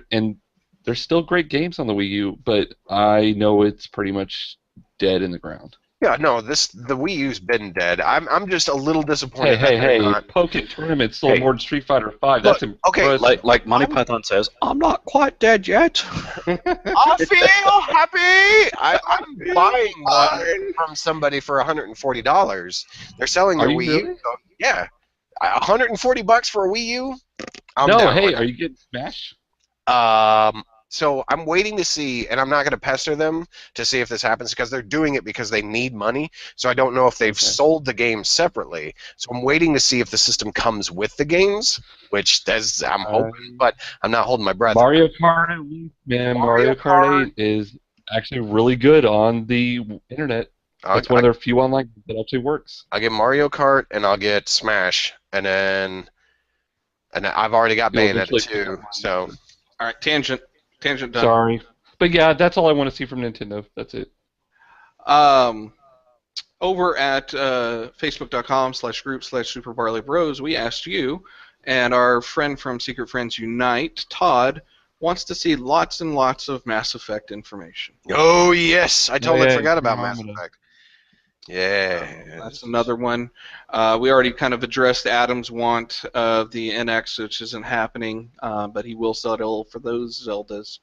there's still great games on the Wii U, but I know it's pretty much dead in the ground. Yeah, no, the Wii U's been dead. I'm just a little disappointed. Hey! Poké Tournament sold more than Street Fighter V. That's impressive. Okay, like Monty Python says, I'm not quite dead yet. I feel happy. I'm buying one from somebody for $140. They're selling their Wii U. So, yeah, $140 for a Wii U. Are you getting Smash? So I'm waiting to see, and I'm not going to pester them to see if this happens because they're doing it because they need money. So I don't know if they've sold the games separately. So I'm waiting to see if the system comes with the games, which I'm hoping, but I'm not holding my breath. Mario Kart, at least, man. Mario Kart 8 is actually really good on the internet. It's one of their few online that actually works. I'll get Mario Kart and I'll get Smash, and I've already got Bayonetta 2. So, all right, tangent done. Sorry, but yeah, that's all I want to see from Nintendo. That's it. Over at facebook.com/group/SuperBarleyBros, we asked you, and our friend from Secret Friends Unite, Todd, wants to see lots and lots of Mass Effect information. Oh yes, I totally forgot about Mass Effect. Yeah, that's another one. We already kind of addressed Adam's want of the NX, which isn't happening, but he will settle for those Zeldas.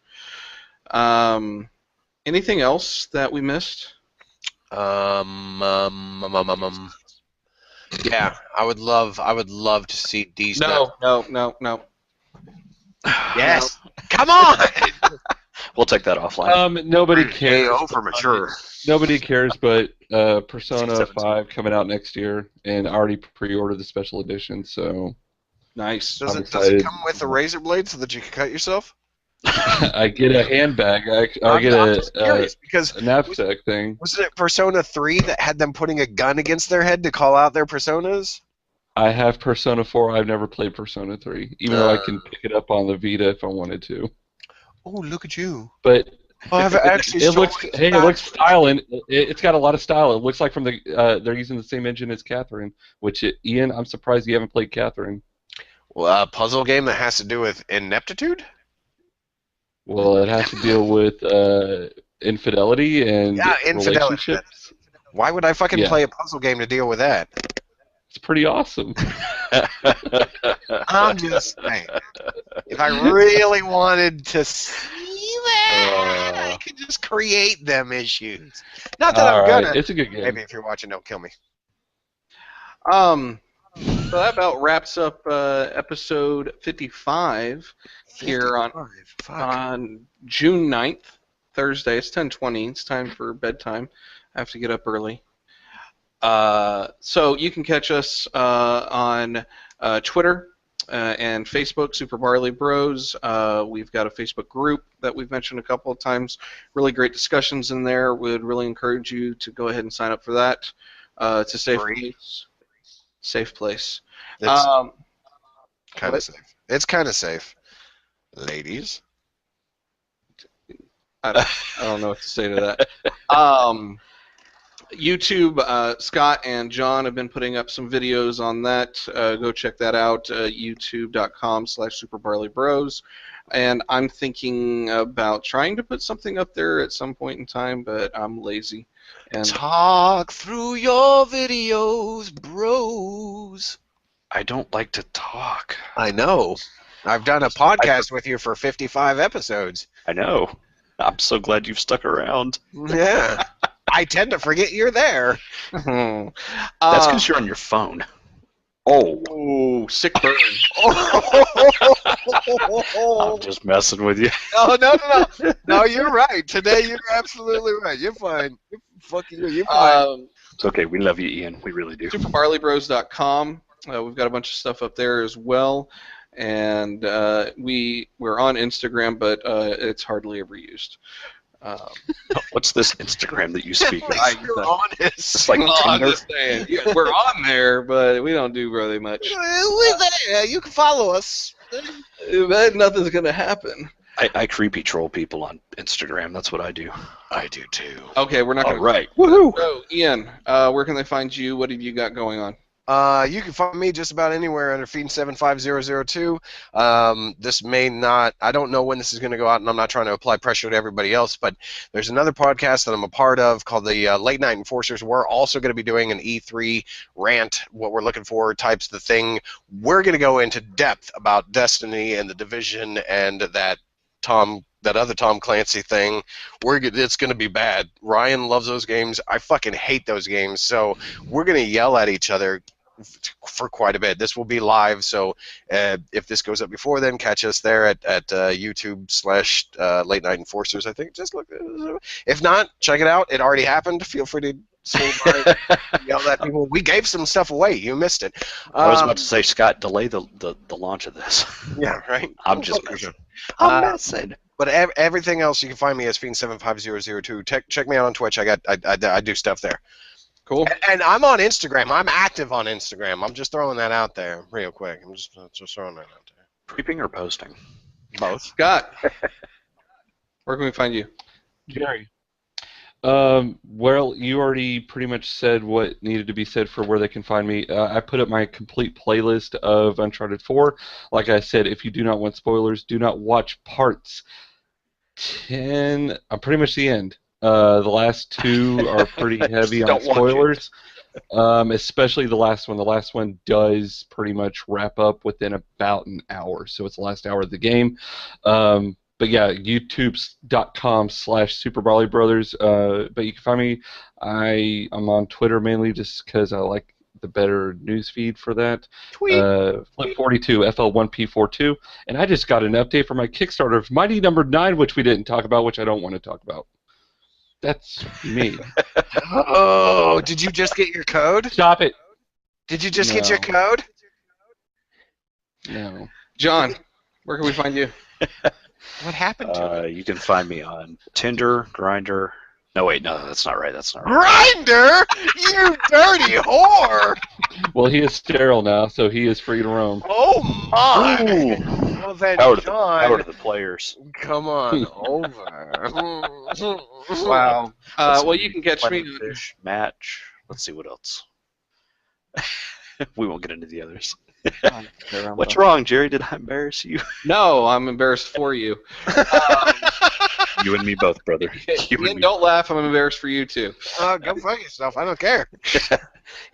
Anything else that we missed? Yeah, I would love to see D's. No. Yes, come on. We'll take that offline. Nobody cares. AO for mature. Nobody cares, but Persona 5 coming out next year, and I already pre-ordered the special edition, so... Nice. Does it come with a razor blade so that you can cut yourself? I get a handbag. I get a knapsack thing. Wasn't it Persona 3 that had them putting a gun against their head to call out their personas? I have Persona 4. I've never played Persona 3, even though I can pick it up on the Vita if I wanted to. Oh, look at you! But it looks styling. It's got a lot of style. It looks like from they're using the same engine as Catherine. Which Ian, I'm surprised you haven't played Catherine. Well, a puzzle game that has to do with ineptitude. Well, it has to deal with infidelity and relationships. Why would I fucking play a puzzle game to deal with that? It's pretty awesome. I'm just saying. If I really wanted to see that, I could just create them issues. Not that I'm gonna. It's a good game. Maybe if you're watching, don't kill me. So that about wraps up episode 55 here on June 9th, Thursday. It's 10:20. It's time for bedtime. I have to get up early. So you can catch us on Twitter and Facebook, Super Barley Bros. We've got a Facebook group that we've mentioned a couple of times. Really great discussions in there. Would really encourage you to go ahead and sign up for that. It's a safe place. Safe place. It's kind of safe. It's kind of safe, ladies. I don't know what to say to that. YouTube, Scott and John have been putting up some videos on that. Go check that out, youtube.com/SuperBarleyBros. And I'm thinking about trying to put something up there at some point in time, but I'm lazy. And talk through your videos, bros. I don't like to talk. I know. I've done a podcast with you for 55 episodes. I know. I'm so glad you've stuck around. Yeah. I tend to forget you're there. That's because you're on your phone. Oh, sick burn. I'm just messing with you. No, you're right. Today you're absolutely right. You're fine. You're fine. It's okay. We love you, Ian. We really do. SuperBarleyBros.com. We've got a bunch of stuff up there as well. And we're on Instagram, but it's hardly ever used. What's this Instagram that you speak of? You're honest. It's like Tinder. We're on there, but we don't do really much. We're there. You can follow us. But nothing's going to happen. I creepy troll people on Instagram. That's what I do. I do too. Okay, we're not going to. All right. Woohoo! So, Ian, where can they find you? What have you got going on? You can find me just about anywhere under Fiend75002. This may not, I don't know when this is going to go out, and I'm not trying to apply pressure to everybody else, but there's another podcast that I'm a part of called the Late Night Enforcers. We're also going to be doing an E3 rant, what we're looking for, types of the thing. We're going to go into depth about Destiny and the Division and that other Tom Clancy thing. It's going to be bad. Ryan loves those games. I fucking hate those games. So we're going to yell at each other for quite a bit. This will be live, so if this goes up before then, catch us there at YouTube / Late Night Enforcers. I think just look. If not, check it out. It already happened. Feel free to swing by and yell at people. We gave some stuff away. You missed it. I was about to say, Scott, delay the launch of this. Yeah, right. I'm just messing. I'm messing. But everything else, you can find me as Fiend75002. Check me out on Twitch. I do stuff there. Cool. And I'm on Instagram. I'm active on Instagram. I'm just throwing that out there real quick. I'm just throwing that out there. Creeping or posting? Both. Scott, where can we find you? Jerry. Well, you already pretty much said what needed to be said for where they can find me. I put up my complete playlist of Uncharted 4. Like I said, if you do not want spoilers, do not watch parts 10. I'm pretty much the end. The last 2 are pretty heavy on spoilers, especially the last one. The last one does pretty much wrap up within about an hour, so it's the last hour of the game. But yeah, youtube.com/SuperBarleyBrothers. But you can find me. I'm on Twitter mainly just because I like the better news feed for that. Tweet. Flip42 FL1P42, and I just got an update for my Kickstarter of Mighty Number 9, which we didn't talk about, which I don't want to talk about. That's me. Oh, did you just get your code? Stop it. Did you just get your code? No. John, where can we find you? What happened to it? You can find me on Tinder, Grindr. No, wait, no, that's not right. That's not right. Grinder, you dirty whore! Well, he is sterile now, so he is free to roam. Oh my! Ooh. Well then, Power John, to the players. come on over. Wow. Well, you can catch Plenty me. of fish, match. Let's see what else. We won't get into the others. What's wrong, Jerry? Did I embarrass you? No, I'm embarrassed for you. You and me both, brother. Ian, don't laugh. I'm embarrassed for you too. Go fuck yourself. I don't care.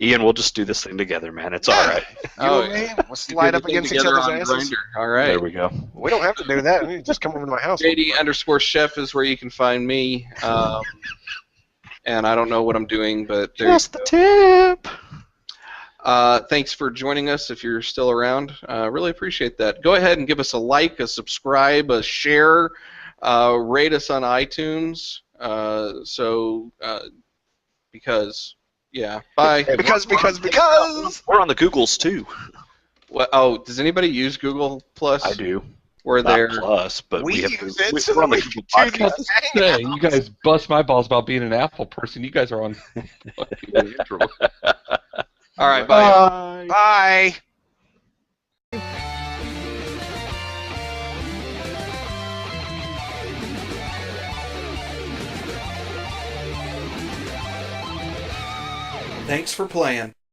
Ian, we'll just do this thing together, man. It's all right. You and me, we'll slide up against each other's asses. All right. There we go. We don't have to do that. You just come over to my house. JD_chef is where you can find me. And I don't know what I'm doing, but there's Just the tip. thanks for joining us if you're still around. Really appreciate that. Go ahead and give us a like, a subscribe, a share, rate us on iTunes. Because, yeah. Bye. Because. We're on the Googles, too. What, oh, does anybody use Google Plus? I do. We're Not there. Plus, but we have use it, so we're on the we Google can do podcast. these Hey, you guys bust my balls about being an Apple person. You guys are on Android. All right, bye. Bye. Thanks for playing.